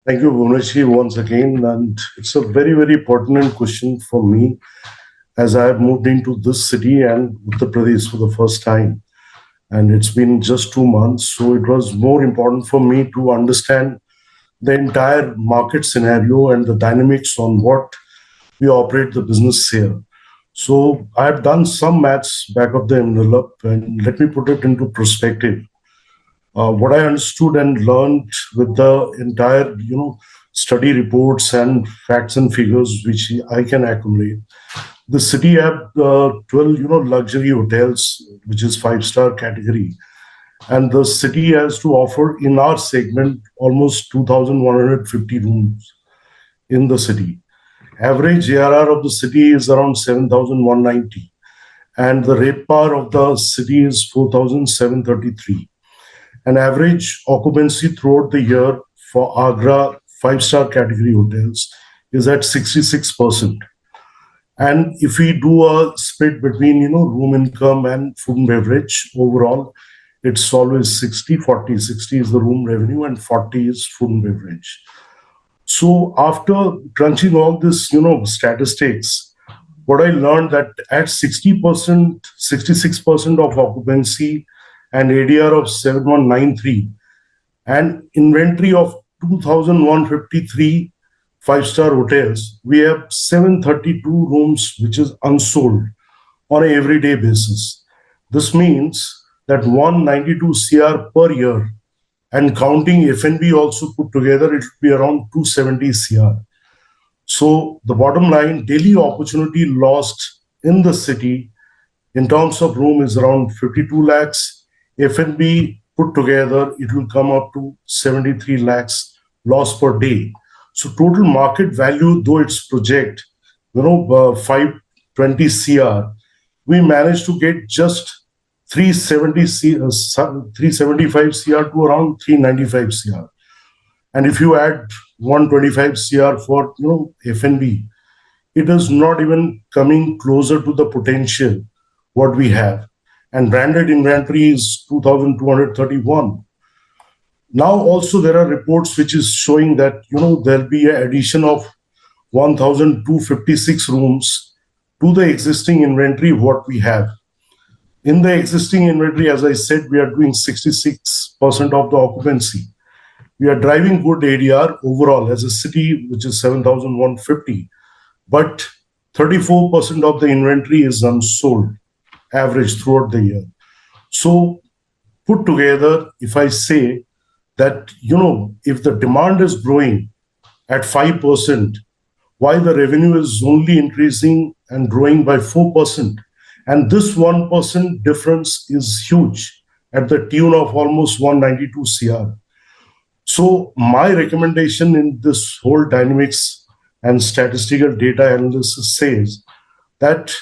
Thank you, Bhuvanesh, once again. And it's a very, very pertinent question for me, as I have moved into this city and Uttar Pradesh for the first time. And it's been just 2 months. So it was more important for me to understand the entire market scenario and the dynamics on what we operate the business here. So I've done some maths back of the envelope, and let me put it into perspective. What I understood and learned with the entire, study reports and facts and figures which I can accumulate. The city have 12, luxury hotels, which is 5-star category. And the city has to offer in our segment almost 2,150 rooms in the city. Average ARR of the city is around 7,190. And the RevPAR of the city is 4,733. And average occupancy throughout the year for Agra 5-star category hotels is at 66%. And if we do a split between, room income and food and beverage, overall, it's always 60-40. 60 is the room revenue and 40 is food and beverage. So after crunching all this, statistics, what I learned that at 60%, 66% of occupancy and ADR of 7193 and inventory of 2,153 five-star hotels, we have 732 rooms which is unsold on an everyday basis. This means that 192 CR per year, and counting F&B also put together, it will be around 270 CR. So the bottom line, daily opportunity lost in the city in terms of room is around 52 lakhs. F&B put together, it will come up to 73 lakhs loss per day. So total market value, though it's project, 520 CR, we managed to get just 375 CR to around 395 CR. And if you add 125 CR for F&B, it is not even coming closer to the potential what we have. And branded inventory is 2,231. Now also there are reports which is showing that there'll be an addition of 1,256 rooms to the existing inventory what we have. In the existing inventory, as I said, we are doing 66% of the occupancy. We are driving good ADR overall as a city, which is 7,150, but 34% of the inventory is unsold, average throughout the year. So put together, if I say that, if the demand is growing at 5%, why the revenue is only increasing and growing by 4%? And this 1% difference is huge at the tune of almost 192 CR. So my recommendation in this whole dynamics and statistical data analysis says that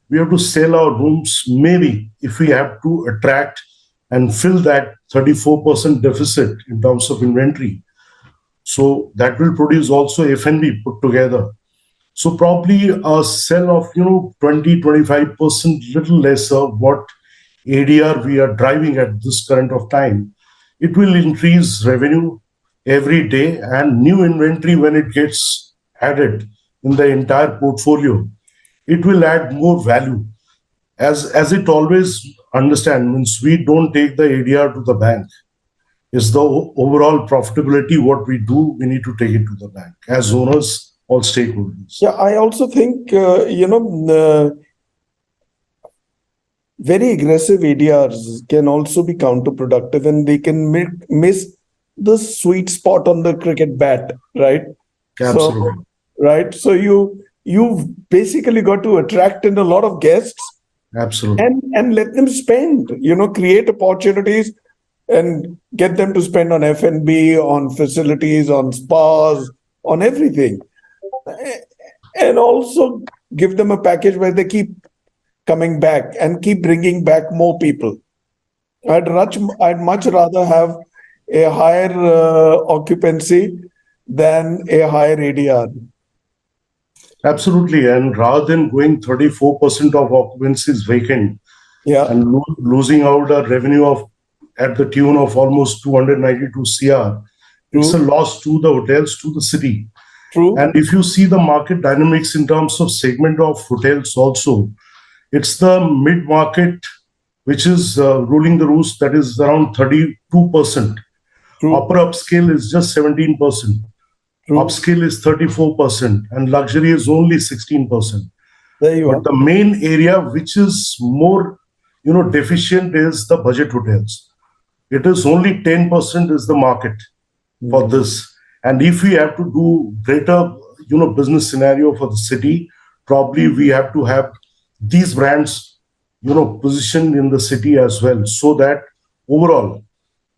we have to sell our rooms, maybe if we have to attract and fill that 34% deficit in terms of inventory. So that will produce also F&B put together. So probably a sell of 20-25%, little lesser what ADR we are driving at this current of time. It will increase revenue every day, and new inventory when it gets added in the entire portfolio, it will add more value. As it always understand, means we don't take the ADR to the bank. It's the overall profitability what we do, we need to take it to the bank as owners, all stakeholders. Yeah, I also think, very aggressive ADRs can also be counterproductive, and they can miss the sweet spot on the cricket bat, right? Absolutely. So you've basically got to attract in a lot of guests. Absolutely. And let them spend, create opportunities and get them to spend on F&B, on facilities, on spas, on everything. And also give them a package where they keep coming back and keep bringing back more people. I'd much rather have a higher occupancy than a higher ADR. Absolutely. And rather than going 34% of occupancy is vacant, and losing out a revenue of at the tune of almost 292 CR, it's a loss to the hotels, to the city. True. And if you see the market dynamics in terms of segment of hotels also, it's the mid-market which is ruling the roost, that is around 32%. True. Upper upscale is just 17%. True. Upscale is 34%, and luxury is only 16%. There you are. But the main area which is more, deficient is the budget hotels. It is only 10% is the market for this. And if we have to do greater, business scenario for the city, probably we have to have these brands, positioned in the city as well, so that overall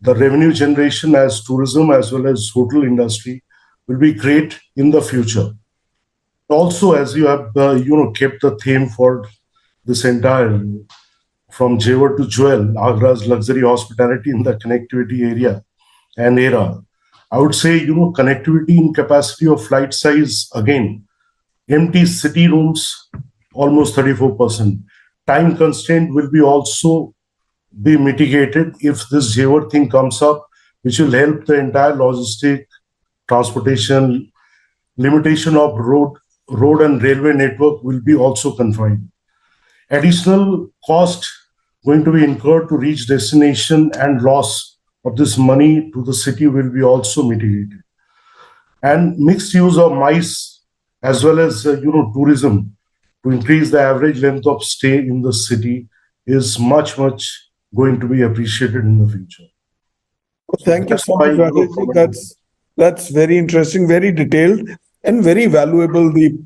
the revenue generation as tourism as well as hotel industry will be great in the future. Also, as you have, kept the theme for this entire, from Jewel to Jewel, Agra's luxury hospitality in the connectivity area and era. I would say, connectivity in capacity of flight size, again, empty city rooms, almost 34%. Time constraint will be also be mitigated if this Jewel thing comes up, which will help the entire logistic, transportation, limitation of road and railway network will be also confined. Additional cost going to be incurred to reach destination and loss of this money to the city will be also mitigated. And mixed use of MICE as well as tourism to increase the average length of stay in the city is much going to be appreciated in the future. Thank you so much, Rajesh. That's very interesting, very detailed, and very valuable. The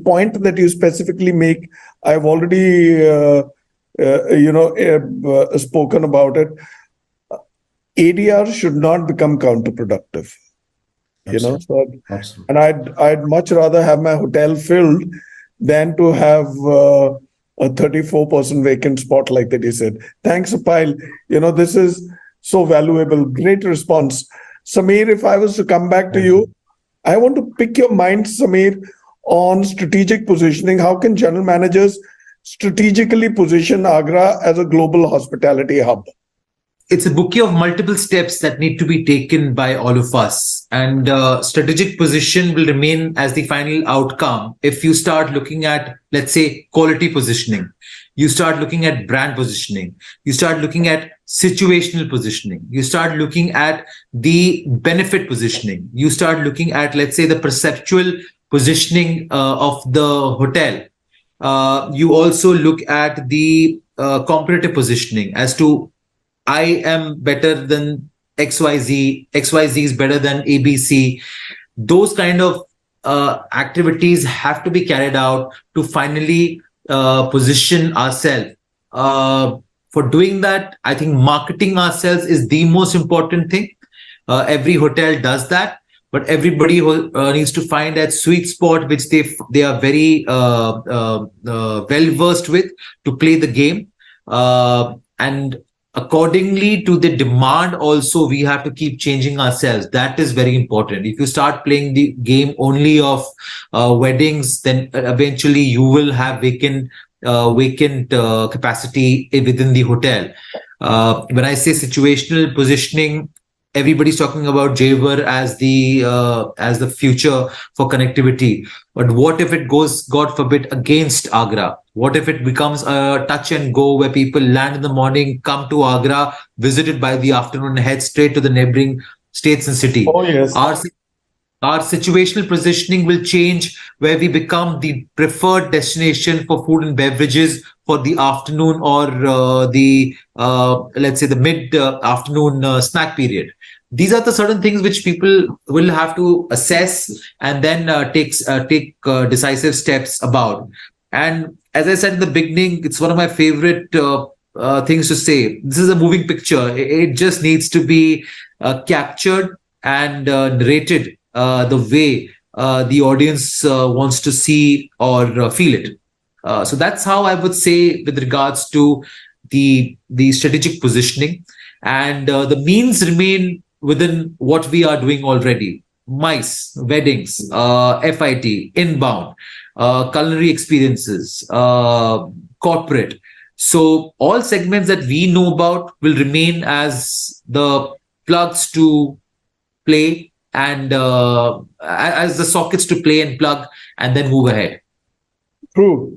point that you specifically make, I've already spoken about it. ADR should not become counterproductive. Absolutely. And I'd much rather have my hotel filled than to have a 34% vacant spot like that you said. Thanks a pile. This is so valuable. Great response. Samir, if I was to come back to you, I want to pick your mind, Samir, on strategic positioning. How can general managers strategically position Agra as a global hospitality hub? It's a bouquet of multiple steps that need to be taken by all of us. And strategic position will remain as the final outcome if you start looking at, let's say, quality positioning. You start looking at brand positioning. You start looking at situational positioning. You start looking at the benefit positioning. You start looking at, let's say, the perceptual positioning of the hotel. You also look at the competitive positioning as to I am better than XYZ, XYZ is better than ABC. Those kind of activities have to be carried out to finally position ourselves. For doing that, I think marketing ourselves is the most important thing. Every hotel does that, but everybody needs to find that sweet spot which they are very well versed with to play the game. And accordingly to the demand also, we have to keep changing ourselves. That is very important. If you start playing the game only of weddings, then eventually you will have vacant capacity within the hotel. When I say situational positioning, everybody's talking about Jaywar as the future for connectivity. But what if it goes, God forbid, against Agra? What if it becomes a touch and go where people land in the morning, come to Agra, visit it by the afternoon, and head straight to the neighboring states and city? Oh, yes. Our situational positioning will change where we become the preferred destination for food and beverages for the afternoon or let's say the mid-afternoon snack period. These are the certain things which people will have to assess and then take decisive steps about. And as I said in the beginning, it's one of my favorite things to say. This is a moving picture. It just needs to be captured and narrated the way the audience wants to see or feel it. So that's how I would say with regards to the strategic positioning. And the means remain within what we are doing already. MICE, weddings, FIT, inbound, culinary experiences, corporate. So all segments that we know about will remain as the plugs to play and as the sockets to play and plug and then move ahead. True.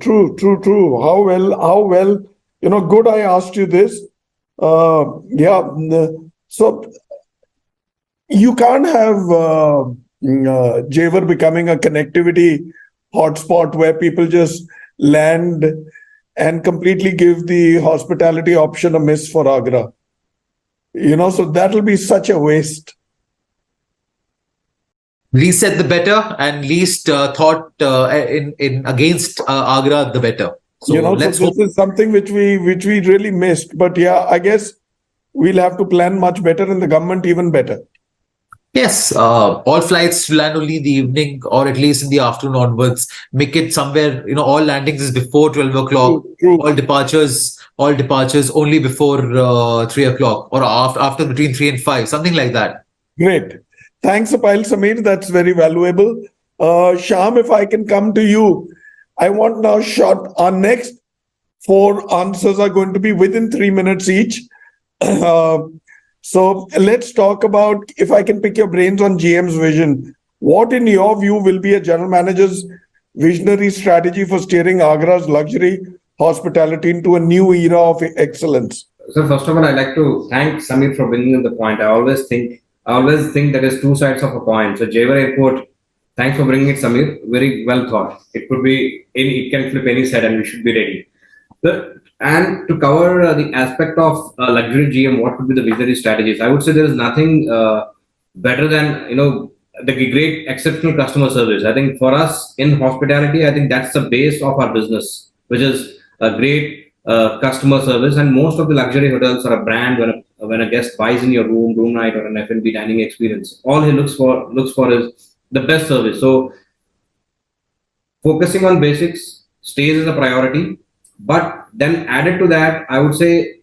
How well, good I asked you this. So you can't have Jaywar becoming a connectivity hotspot where people just land and completely give the hospitality option a miss for Agra. So that'll be such a waste. Least said the better, and least thought in against Agra the better. So let's hope. This is something which we really missed. But yeah, I guess we'll have to plan much better, and the government even better. Yes, all flights land only in the evening or at least in the afternoon onwards. Make it somewhere, all landings is before 12 o'clock. True. All departures only before 3 o'clock or after between 3 and 5, something like that. Great. Thanks a pile, Samir. That's very valuable. Shyam, if I can come to you, I want now short. Our next 4 answers are going to be within 3 minutes each. So let's talk about, if I can pick your brains on GM's vision, what in your view will be a general manager's visionary strategy for steering Agra's luxury hospitality into a new era of excellence? So first of all, I'd like to thank Samir for bringing in the point. I always think there is two sides of a coin. So Jewar Airport, thanks for bringing it, Samir. Very well thought. It could be it can flip any side, and we should be ready. And to cover the aspect of luxury GM, what would be the visionary strategies? I would say there is nothing better than the great exceptional customer service. I think for us in hospitality, I think that's the base of our business, which is a great customer service. And most of the luxury hotels are a brand. When a guest buys in your room night or an F&B dining experience, all he looks for is the best service. So focusing on basics stays as a priority. But then added to that, I would say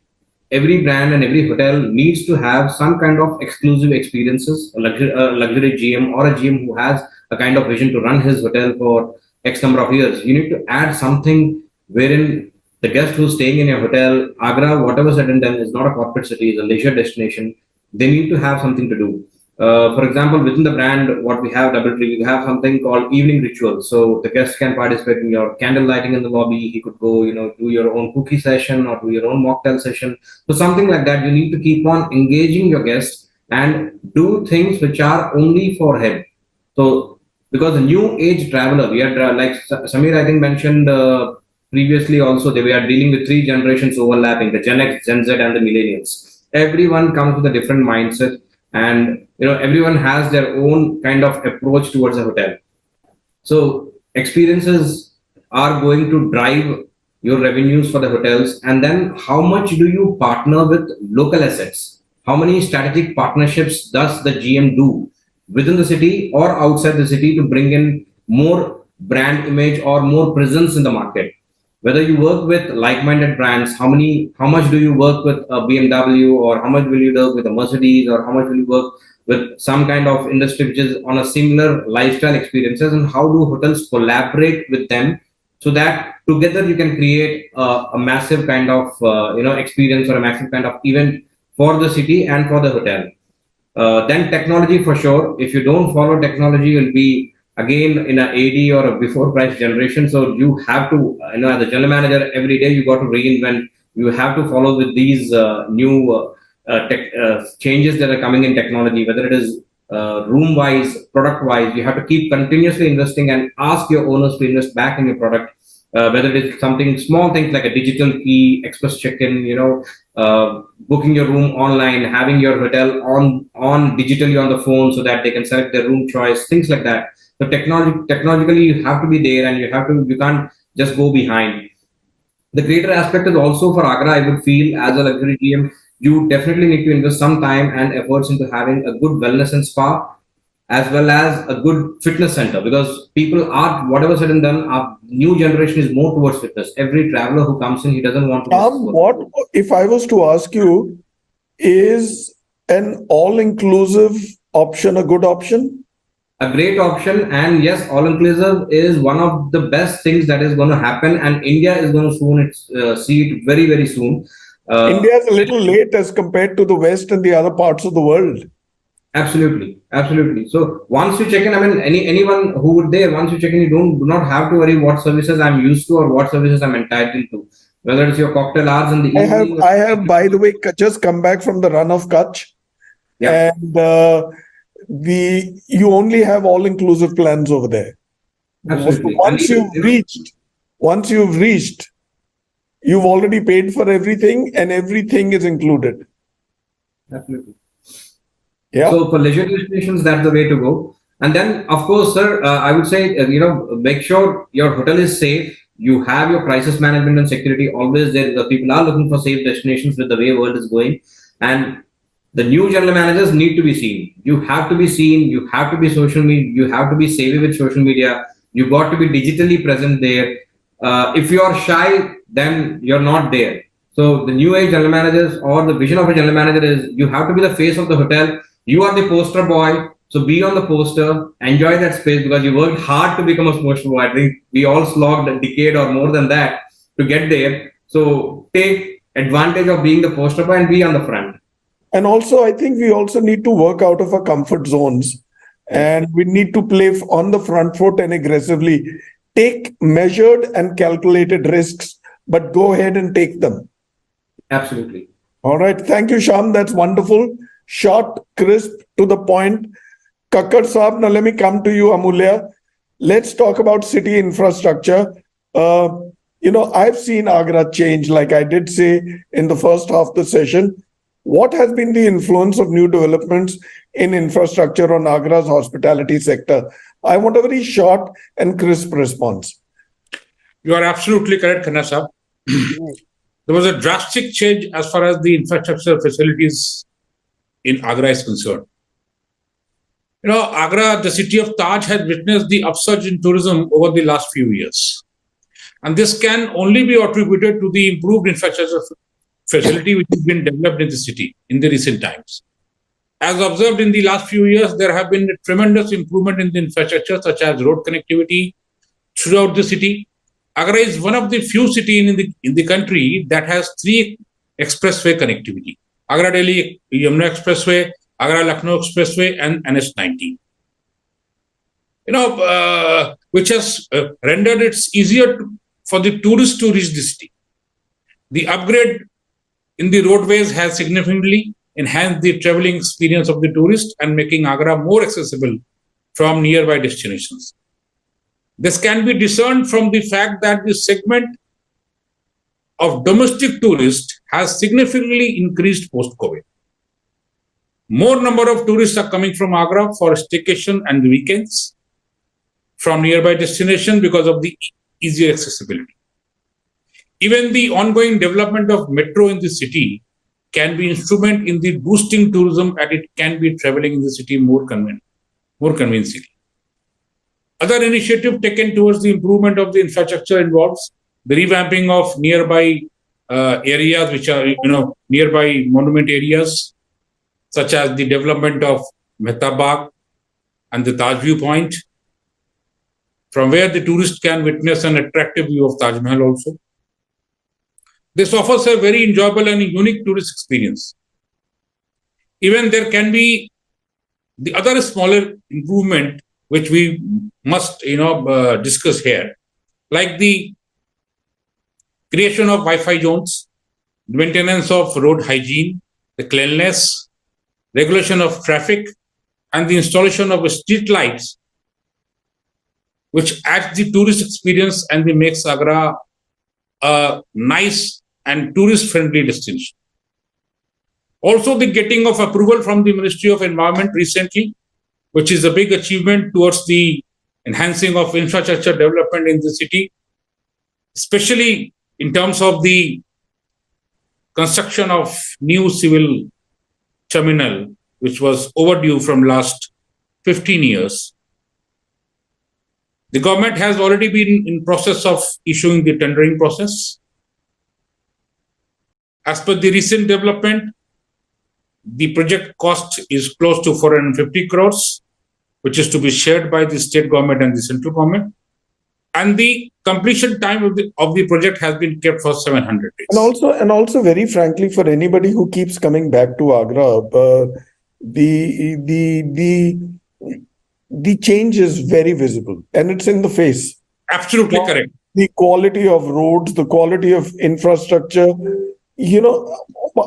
every brand and every hotel needs to have some kind of exclusive experiences, a luxury GM or a GM who has a kind of vision to run his hotel for X number of years. You need to add something wherein the guest who's staying in your hotel, Agra, whatever said and done, is not a corporate city, it's a leisure destination. They need to have something to do. For example, within the brand, what we have, DoubleTree, we have something called evening rituals. So the guest can participate in your candle lighting in the lobby. He could go, do your own cookie session or do your own mocktail session. So something like that, you need to keep on engaging your guests and do things which are only for him. So because the new age traveler, we are like Samir, I think mentioned previously also, we are dealing with three generations overlapping, the Gen X, Gen Z and the millennials. Everyone comes with a different mindset. And everyone has their own kind of approach towards a hotel. So experiences are going to drive your revenues for the hotels. And then how much do you partner with local assets? How many strategic partnerships does the GM do within the city or outside the city to bring in more brand image or more presence in the market? Whether you work with like-minded brands, how much do you work with a BMW, or how much will you work with a Mercedes, or how much will you work with some kind of industry which is on a similar lifestyle experiences, and how do hotels collaborate with them so that together you can create a massive kind of experience or a massive kind of event for the city and for the hotel. Then technology for sure. If you don't follow technology, you'll be again in an AD or a before price generation. So you have to, as a general manager, every day you got to reinvent. You have to follow with these new changes that are coming in technology, whether it is room wise, product wise. You have to keep continuously investing and ask your owners to invest back in your product. Whether it is something small things like a digital key, express check-in, booking your room online, having your hotel on digitally on the phone so that they can select their room choice, things like that. So technologically, you have to be there, and you can't just go behind. The greater aspect is also for Agra, I would feel, as a luxury GM, you definitely need to invest some time and efforts into having a good wellness and spa, as well as a good fitness center, because people are, whatever said and done, our new generation is more towards fitness. Every traveler who comes in, he doesn't want to. What if I was to ask you, is an all-inclusive option a good option? A great option, and yes, all-inclusive is one of the best things that is going to happen, and India is going to see it very, very soon. India is a little late as compared to the West and the other parts of the world. Absolutely. So once you check in, anyone who would there, once you check in, you do not have to worry what services I'm used to or what services I'm entitled to. Whether it's your cocktail hours in the evening. I have, by the way, just come back from the run of Kutch, and you only have all-inclusive plans over there. Absolutely. Once you've reached, you've already paid for everything, and everything is included. Absolutely. Yeah. So for leisure destinations, that's the way to go. And then, of course, sir, I would say, make sure your hotel is safe. You have your crisis management and security always there. The people are looking for safe destinations with the way world is going. And the new general managers need to be seen. You have to be seen. You have to be social media. You have to be savvy with social media. You got to be digitally present there. If you are shy, then you're not there. So the new age general managers, or the vision of a general manager, is you have to be the face of the hotel. You are the poster boy. So be on the poster, enjoy that space, because you worked hard to become a poster boy. I think we all slogged a decade or more than that to get there. So take advantage of being the poster boy and be on the front. And also, I think we also need to work out of our comfort zones, and we need to play on the front foot and aggressively take measured and calculated risks, but go ahead and take them. Absolutely. All right. Thank you, Sham. That's wonderful. Short, crisp, to the point. Kakkar Saab, now let me come to you, Amulya. Let's talk about city infrastructure. I've seen Agra change, like I did say in the first half of the session. What has been the influence of new developments in infrastructure on Agra's hospitality sector? I want a very short and crisp response. You are absolutely correct, Khanna Saab. There was a drastic change as far as the infrastructure facilities in Agra is concerned. Agra, the city of Taj, has witnessed the upsurge in tourism over the last few years. And this can only be attributed to the improved infrastructure facility which has been developed in the city in the recent times. As observed in the last few years, there have been a tremendous improvement in the infrastructure, such as road connectivity throughout the city. Agra is one of the few cities in the country that has 3 expressway connectivity: Agra-Delhi Yamuna Expressway, Agra-Lucknow Expressway, and NS19. Which has rendered it easier for the tourists to reach the city. The upgrade in the roadways has significantly enhanced the traveling experience of the tourist and making Agra more accessible from nearby destinations. This can be discerned from the fact that the segment of domestic tourists has significantly increased post-COVID. More number of tourists are coming from Agra for staycation and the weekends from nearby destinations because of the easier accessibility. Even the ongoing development of metro in the city can be instrument in the boosting tourism, and it can be traveling in the city more convincingly. Other initiative taken towards the improvement of the infrastructure involves the revamping of nearby areas, which are nearby monument areas, such as the development of Mehta Bagh and the Taj viewpoint, from where the tourist can witness an attractive view of Taj Mahal also. This offers a very enjoyable and unique tourist experience. Even there can be the other smaller improvement which we must discuss here, like the creation of Wi-Fi zones, maintenance of road hygiene, the cleanliness, regulation of traffic, and the installation of street lights, which adds the tourist experience and makes Agra a nice and tourist-friendly destination. Also, the getting of approval from the Ministry of Environment recently, which is a big achievement towards the enhancing of infrastructure development in the city, especially in terms of the construction of new civil terminal, which was overdue from last 15 years. The government has already been in process of issuing the tendering process. As per the recent development, the project cost is close to 450 crores, which is to be shared by the state government and the central government. And the completion time of the project has been kept for 700 days. And also, very frankly, for anybody who keeps coming back to Agra, the change is very visible and it's in the face. Absolutely correct. The quality of roads, the quality of infrastructure.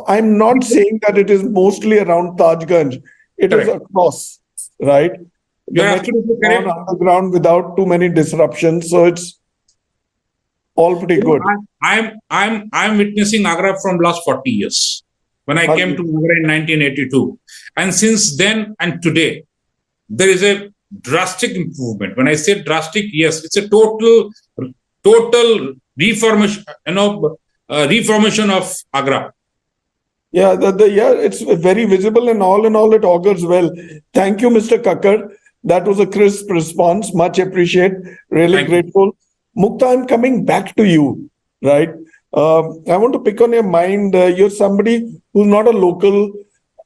I'm not saying that it is mostly around Tajganj. It is across, right? You're absolutely correct. Underground without too many disruptions, so it's all pretty good. I'm witnessing Agra from last 40 years. When I came to Agra in 1982, and since then and today, there is a drastic improvement. When I say drastic, yes, it's a total reformation. Reformation of Agra. Yeah, it's very visible, and all in all, it augurs well. Thank you, Mr. Kakkar. That was a crisp response. Much appreciated. Really grateful. Mukta, I'm coming back to you, right? I want to pick on your mind. You're somebody who's not a local.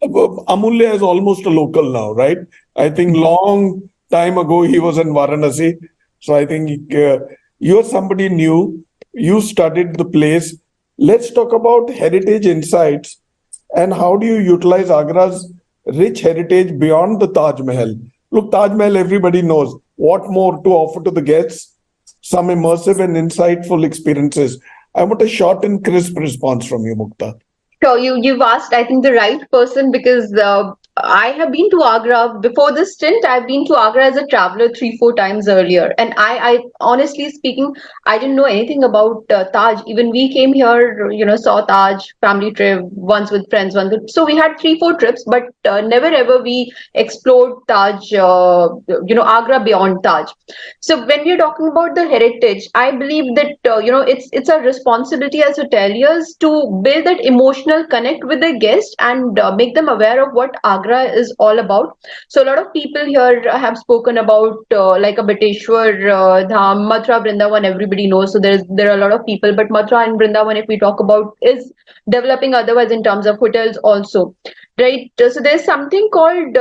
Amulya is almost a local now, right? I think long time ago he was in Varanasi. So I think you're somebody new. You studied the place. Let's talk about heritage insights. And how do you utilize Agra's rich heritage beyond the Taj Mahal? Look, Taj Mahal, everybody knows. What more to offer to the guests? Some immersive and insightful experiences. I want a short and crisp response from you, Mukta. So you've asked, I think, the right person, because I have been to Agra before this stint. I've been to Agra as a traveler 3-4 times earlier, and I honestly speaking, I didn't know anything about Taj. Even we came here, saw Taj family trip once with friends, so we had 3-4 trips, but never ever we explored Taj, Agra beyond Taj. So when we're talking about the heritage, I believe that it's a responsibility as hoteliers to build that emotional connect with the guest and make them aware of what Agra is all about. So a lot of people here have spoken about like a Bateshwar Dham, Mathura, Vrindavan. Everybody knows. So there are a lot of people, but Mathura and Vrindavan, if we talk about, is developing otherwise in terms of hotels also. Right. So there's something called,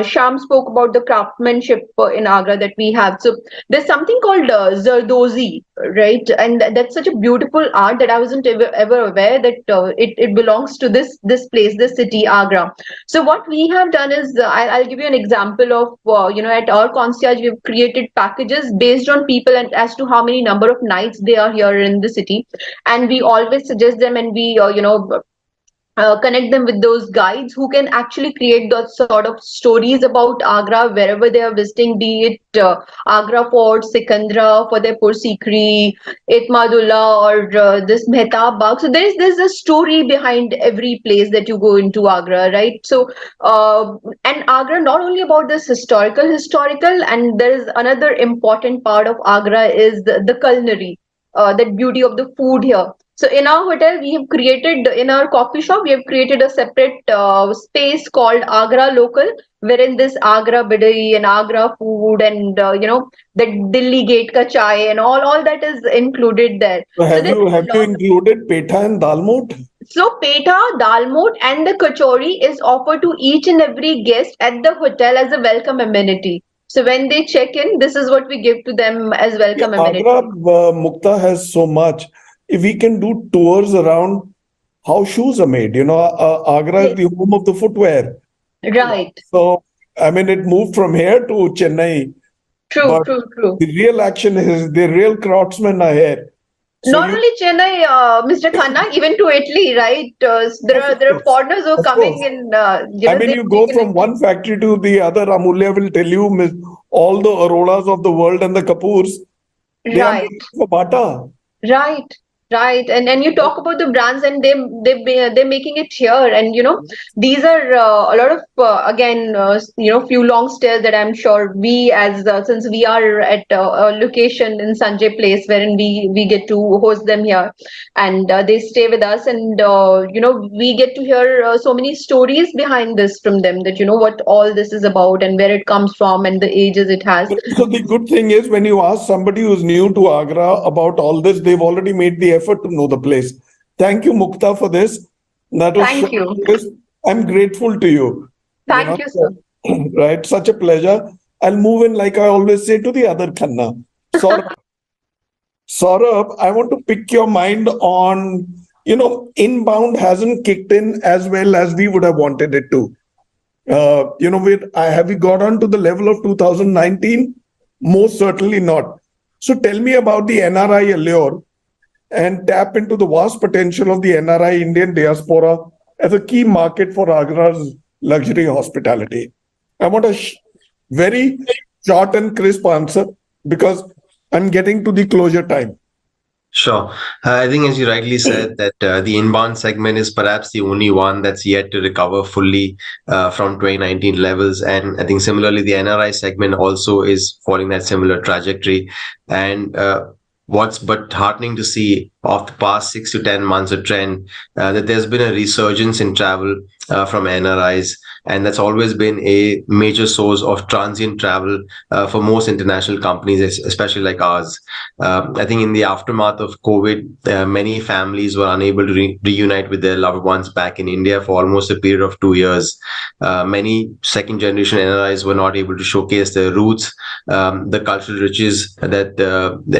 Sham spoke about the craftsmanship in Agra that we have. So there's something called Zardozi, right? And that's such a beautiful art that I wasn't ever aware that it belongs to this place, this city, Agra. So what we have done is, I'll give you an example of, at our concierge, we've created packages based on people and as to how many number of nights they are here in the city. And we always suggest them, and we, connect them with those guides who can actually create those sort of stories about Agra wherever they are visiting, be it Agra Fort, Sikandra, Fatehpur Sikri, Itmadullah, or this Mehtab Bagh. So there's a story behind every place that you go into Agra, right? So and Agra, not only about this historical, and there is another important part of Agra is the culinary, that beauty of the food here. So in our hotel, we have created, in our coffee shop, we have created a separate space called Agra Local, wherein this Agra Bidai and Agra food and, the Delhi Gate ka chai and all that is included there. So have there's you a lot- included Petha and Dalmot? So Petha, Dalmot and the Kachori is offered to each and every guest at the hotel as a welcome amenity. So when they check in, this is what we give to them as welcome amenity. Agra, Mukta has so much. If we can do tours around how shoes are made, Agra is the home of the footwear. Right. So, I mean, it moved from here to Chennai. True. The real action is, the real craftsmen are here. So Not only Chennai, Mr. Khanna, even to Italy, right? There are foreigners who are coming in. you go from one factory to the other. Amulya will tell you, all the Aroras of the world and the Kapoors, they are Right. making for Bata. Right, and you talk about the brands, and they're making it here, and these are a lot of again few long stays that I'm sure we, as since we are at a location in Sanjay Place, wherein we get to host them here, and they stay with us, and we get to hear so many stories behind this from them, that what all this is about and where it comes from and the ages it has. So the good thing is, when you ask somebody who's new to Agra about all this, they've already made the effort to know the place. Thank you, Mukta, for this. That was Thank you. I'm grateful to you. Thank you, sir. Right, such a pleasure. I'll move in, like I always say, to the other Khanna. Saurabh, I want to pick your mind on, inbound hasn't kicked in as well as we would have wanted it to. Have we got on to the level of 2019? Most certainly not. So tell me about the NRI allure and tap into the vast potential of the NRI Indian diaspora as a key market for Agra's luxury hospitality. I want a very short and crisp answer, because I'm getting to the closure time. Sure. I think, as you rightly said, that the inbound segment is perhaps the only one that's yet to recover fully from 2019 levels. And I think similarly, the NRI segment also is following that similar trajectory. And what's but heartening to see of the past 6 to 10 months, a trend that there's been a resurgence in travel from NRIs. And that's always been a major source of transient travel for most international companies, especially like ours. I think in the aftermath of COVID, many families were unable to reunite with their loved ones back in India for almost a period of 2 years. Many second generation NRIs were not able to showcase their roots, the cultural riches that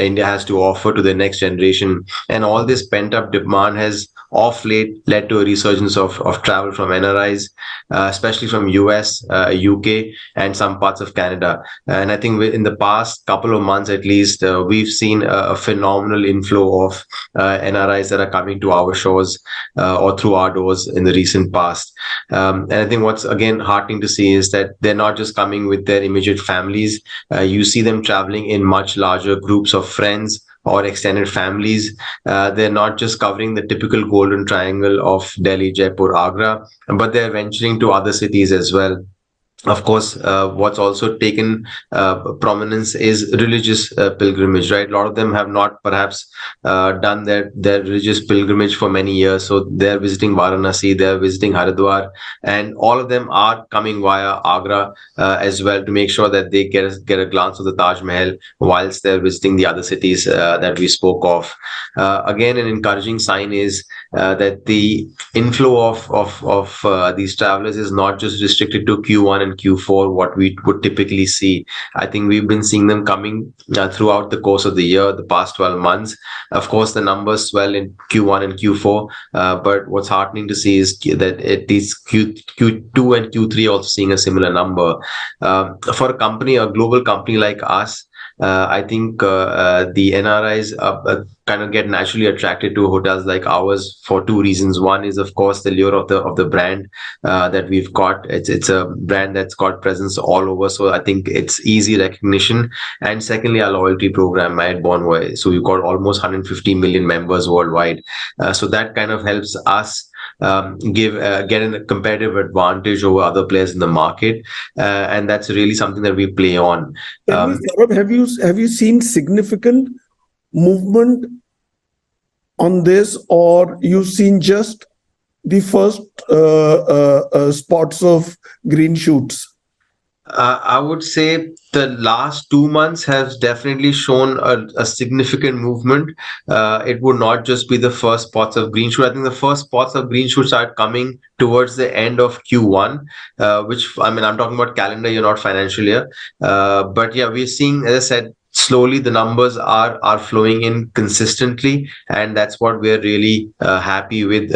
India has to offer to the next generation. and all this pent up demand has off late led to a resurgence of travel from NRIs, especially from US, UK, and some parts of Canada. And I think in the past couple of months at least, we've seen a phenomenal inflow of NRIs that are coming to our shores or through our doors in the recent past. And I think what's again heartening to see is that they're not just coming with their immediate families. You see them traveling in much larger groups of friends or extended families. They're not just covering the typical golden triangle of Delhi, Jaipur, Agra, but they're venturing to other cities as well. Of course, what's also taken prominence is religious pilgrimage, right? A lot of them have not perhaps done their religious pilgrimage for many years. So they're visiting Varanasi, they're visiting Haridwar, and all of them are coming via Agra as well to make sure that they get a glance of the Taj Mahal whilst they're visiting the other cities that we spoke of. Again, an encouraging sign is that the inflow of these travelers is not just restricted to Q1 and Q4, what we would typically see. I think we've been seeing them coming throughout the course of the year, the past 12 months. Of course, the numbers swell in Q1 and Q4, but what's heartening to see is that at least Q2 and Q3 also seeing a similar number. For a company, a global company like us, I think the NRIs kind of get naturally attracted to hotels like ours for two reasons. One is, of course, the lure of the brand that we've got. It's a brand that's got presence all over, so I think it's easy recognition. And secondly, our loyalty program, Mad Bonvoy. So we've got almost 150 million members worldwide. So that kind of helps us get a competitive advantage over other players in the market, and that's really something that we play on. Saurabh, have you seen significant movement on this, or you've seen just the first spots of green shoots? I would say the last 2 months has definitely shown a significant movement. It would not just be the first spots of green shoot. I think the first spots of green shoot start coming towards the end of Q1, which, I mean, I'm talking about calendar year, not financial year. But yeah, we're seeing, as I said, slowly the numbers are flowing in consistently, and that's what we're really happy with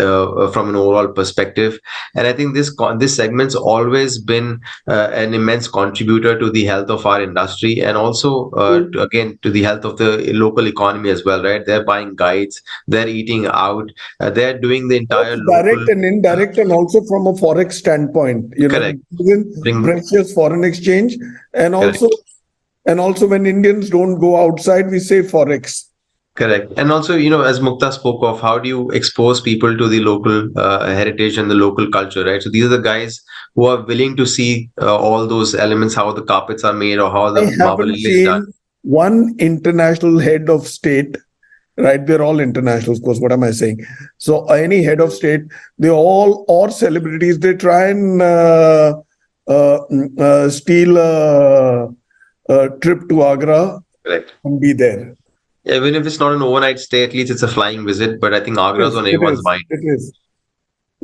from an overall perspective. And I think this segment's always been an immense contributor to the health of our industry, and also again to the health of the local economy as well, right? They're buying guides, they're eating out, they're doing the entire direct and indirect, and also from a forex standpoint, Correct. Precious foreign exchange, and also. Correct. And also, when Indians don't go outside, we say forex. Correct. And also, as Mukta spoke of, how do you expose people to the local heritage and the local culture, right? So these are the guys who are willing to see all those elements, how the carpets are made or how the marble is done. One international head of state, right? They're all international, of course. What am I saying? So any head of state, they all, or celebrities, they try and steal a trip to Agra. Correct. And be there. Even if it's not an overnight stay, at least it's a flying visit. But I think Agra is on everyone's mind. It is.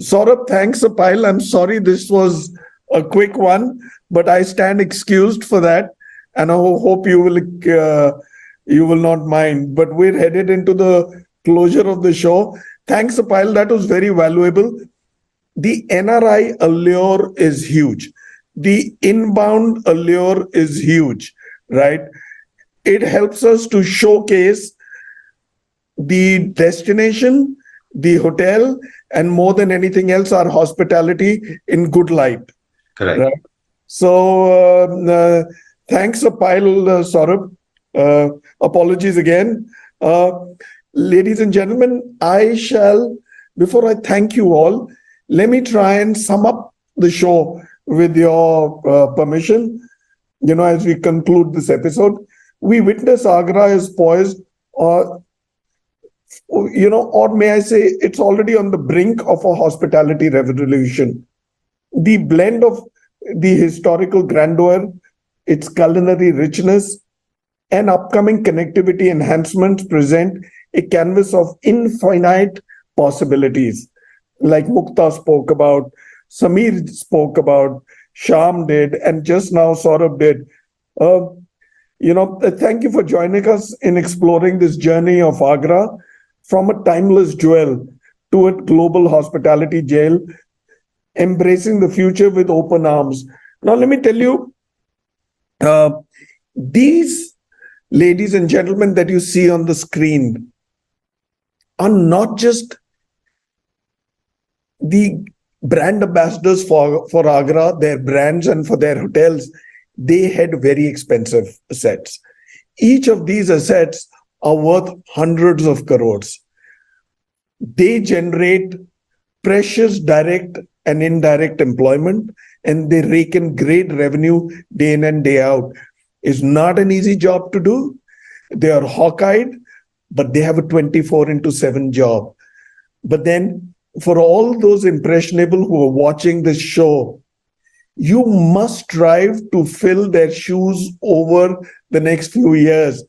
Saurabh, thanks a pile. I'm sorry this was a quick one, but I stand excused for that, and I hope you will not mind. But we're headed into the closure of the show. Thanks a pile. That was very valuable. The NRI allure is huge. The inbound allure is huge, right? It helps us to showcase the destination, the hotel, and more than anything else, our hospitality in good light. Correct. Right? So thanks a pile, Saurabh. Apologies again. Ladies and gentlemen, before I thank you all, let me try and sum up the show with your permission, as we conclude this episode. We witness Agra is poised, or may I say, it's already on the brink of a hospitality revolution. The blend of the historical grandeur, its culinary richness, and upcoming connectivity enhancements present a canvas of infinite possibilities. Like Mukta spoke about, Samir spoke about, Sham did, and just now Saurabh did. Thank you for joining us in exploring this journey of Agra. from a timeless jewel to a global hospitality jail, embracing the future with open arms. Now, let me tell you, these ladies and gentlemen that you see on the screen are not just the brand ambassadors for Agra, their brands and for their hotels. They had very expensive assets. Each of these assets are worth hundreds of crores. They generate precious direct and indirect employment, and they rake in great revenue day in and day out. It's not an easy job to do. They are hawk-eyed, but they have a 24/7 job. But then for all those impressionable who are watching this show, you must strive to fill their shoes over the next few years.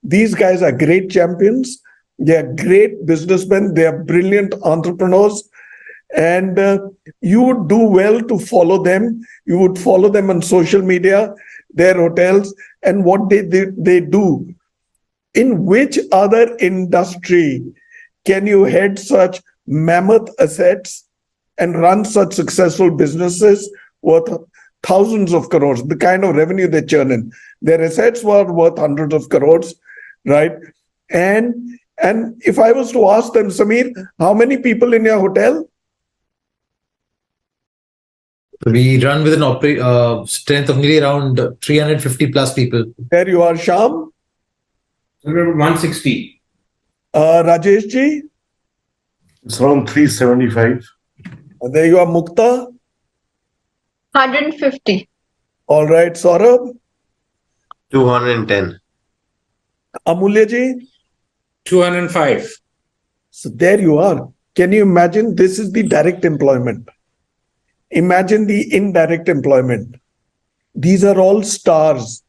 These guys are great champions. They are great businessmen. They are brilliant entrepreneurs. And you would do well to follow them. You would follow them on social media, their hotels, and what they do. In which other industry can you head such mammoth assets and run such successful businesses worth thousands of crores, the kind of revenue they churn in? Their assets were worth hundreds of crores, right? And if I was to ask them, Samir, how many people in your hotel? We run with an strength of nearly around 350 plus people. There you are, Sham. 160. Rajesh ji. It's around 375. There you are, Mukta. 150. All right, Saurabh. 210. Amulya ji. 205. So there you are. Can you imagine? This is the direct employment. Imagine the indirect employment. These are all stars.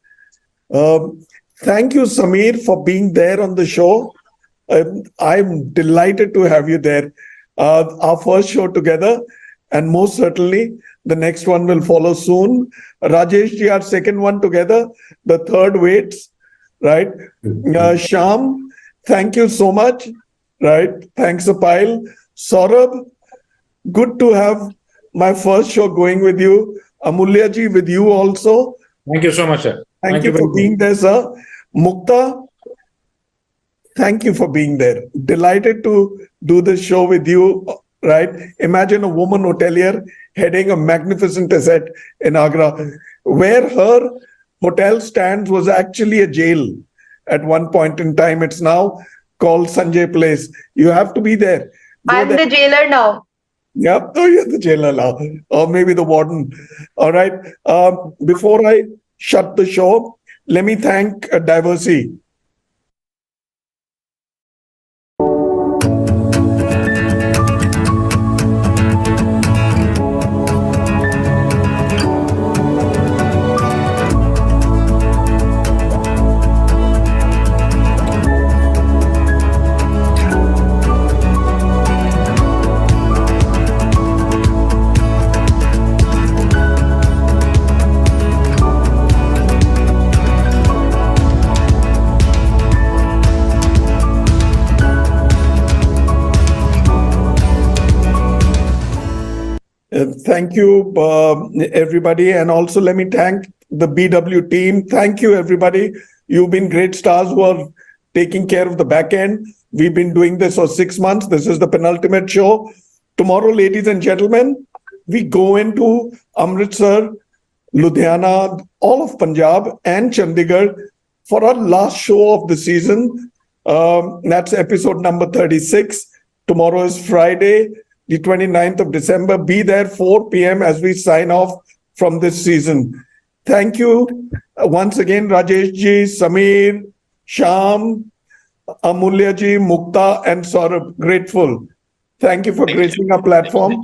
Thank you, Samir, for being there on the show. I'm delighted to have you there. Our first show together, and most certainly the next one will follow soon. Rajesh ji, our second one together. The third waits, right? Sham, thank you so much, right? Thanks a pile. Saurabh, good to have my first show going with you. Amulya ji, with you also. Thank you so much, sir. Thank you for being there, sir. Mukta, thank you for being there. Delighted to do this show with you, right? Imagine a woman hotelier heading a magnificent asset in Agra, where her hotel stands was actually a jail at one point in time. It's now called Sanjay Place. You have to be there. I'm the jailer now. Yep. Oh, you're the jailer now. Or maybe the warden. All right. Before I shut the show, let me thank Diversey. Thank you, everybody. And also let me thank the BW team. Thank you, everybody. You've been great stars who are taking care of the back end. We've been doing this for 6 months. This is the penultimate show. Tomorrow, ladies and gentlemen, we go into Amritsar, Ludhiana, all of Punjab and Chandigarh for our last show of the season. That's episode number 36. Tomorrow is Friday, the 29th of December. Be there 4 p.m. as we sign off from this season. Thank you once again, Rajesh ji, Samir, Sham, Amulya ji, Mukta, and Saurabh. Grateful. Thank you for gracing our platform.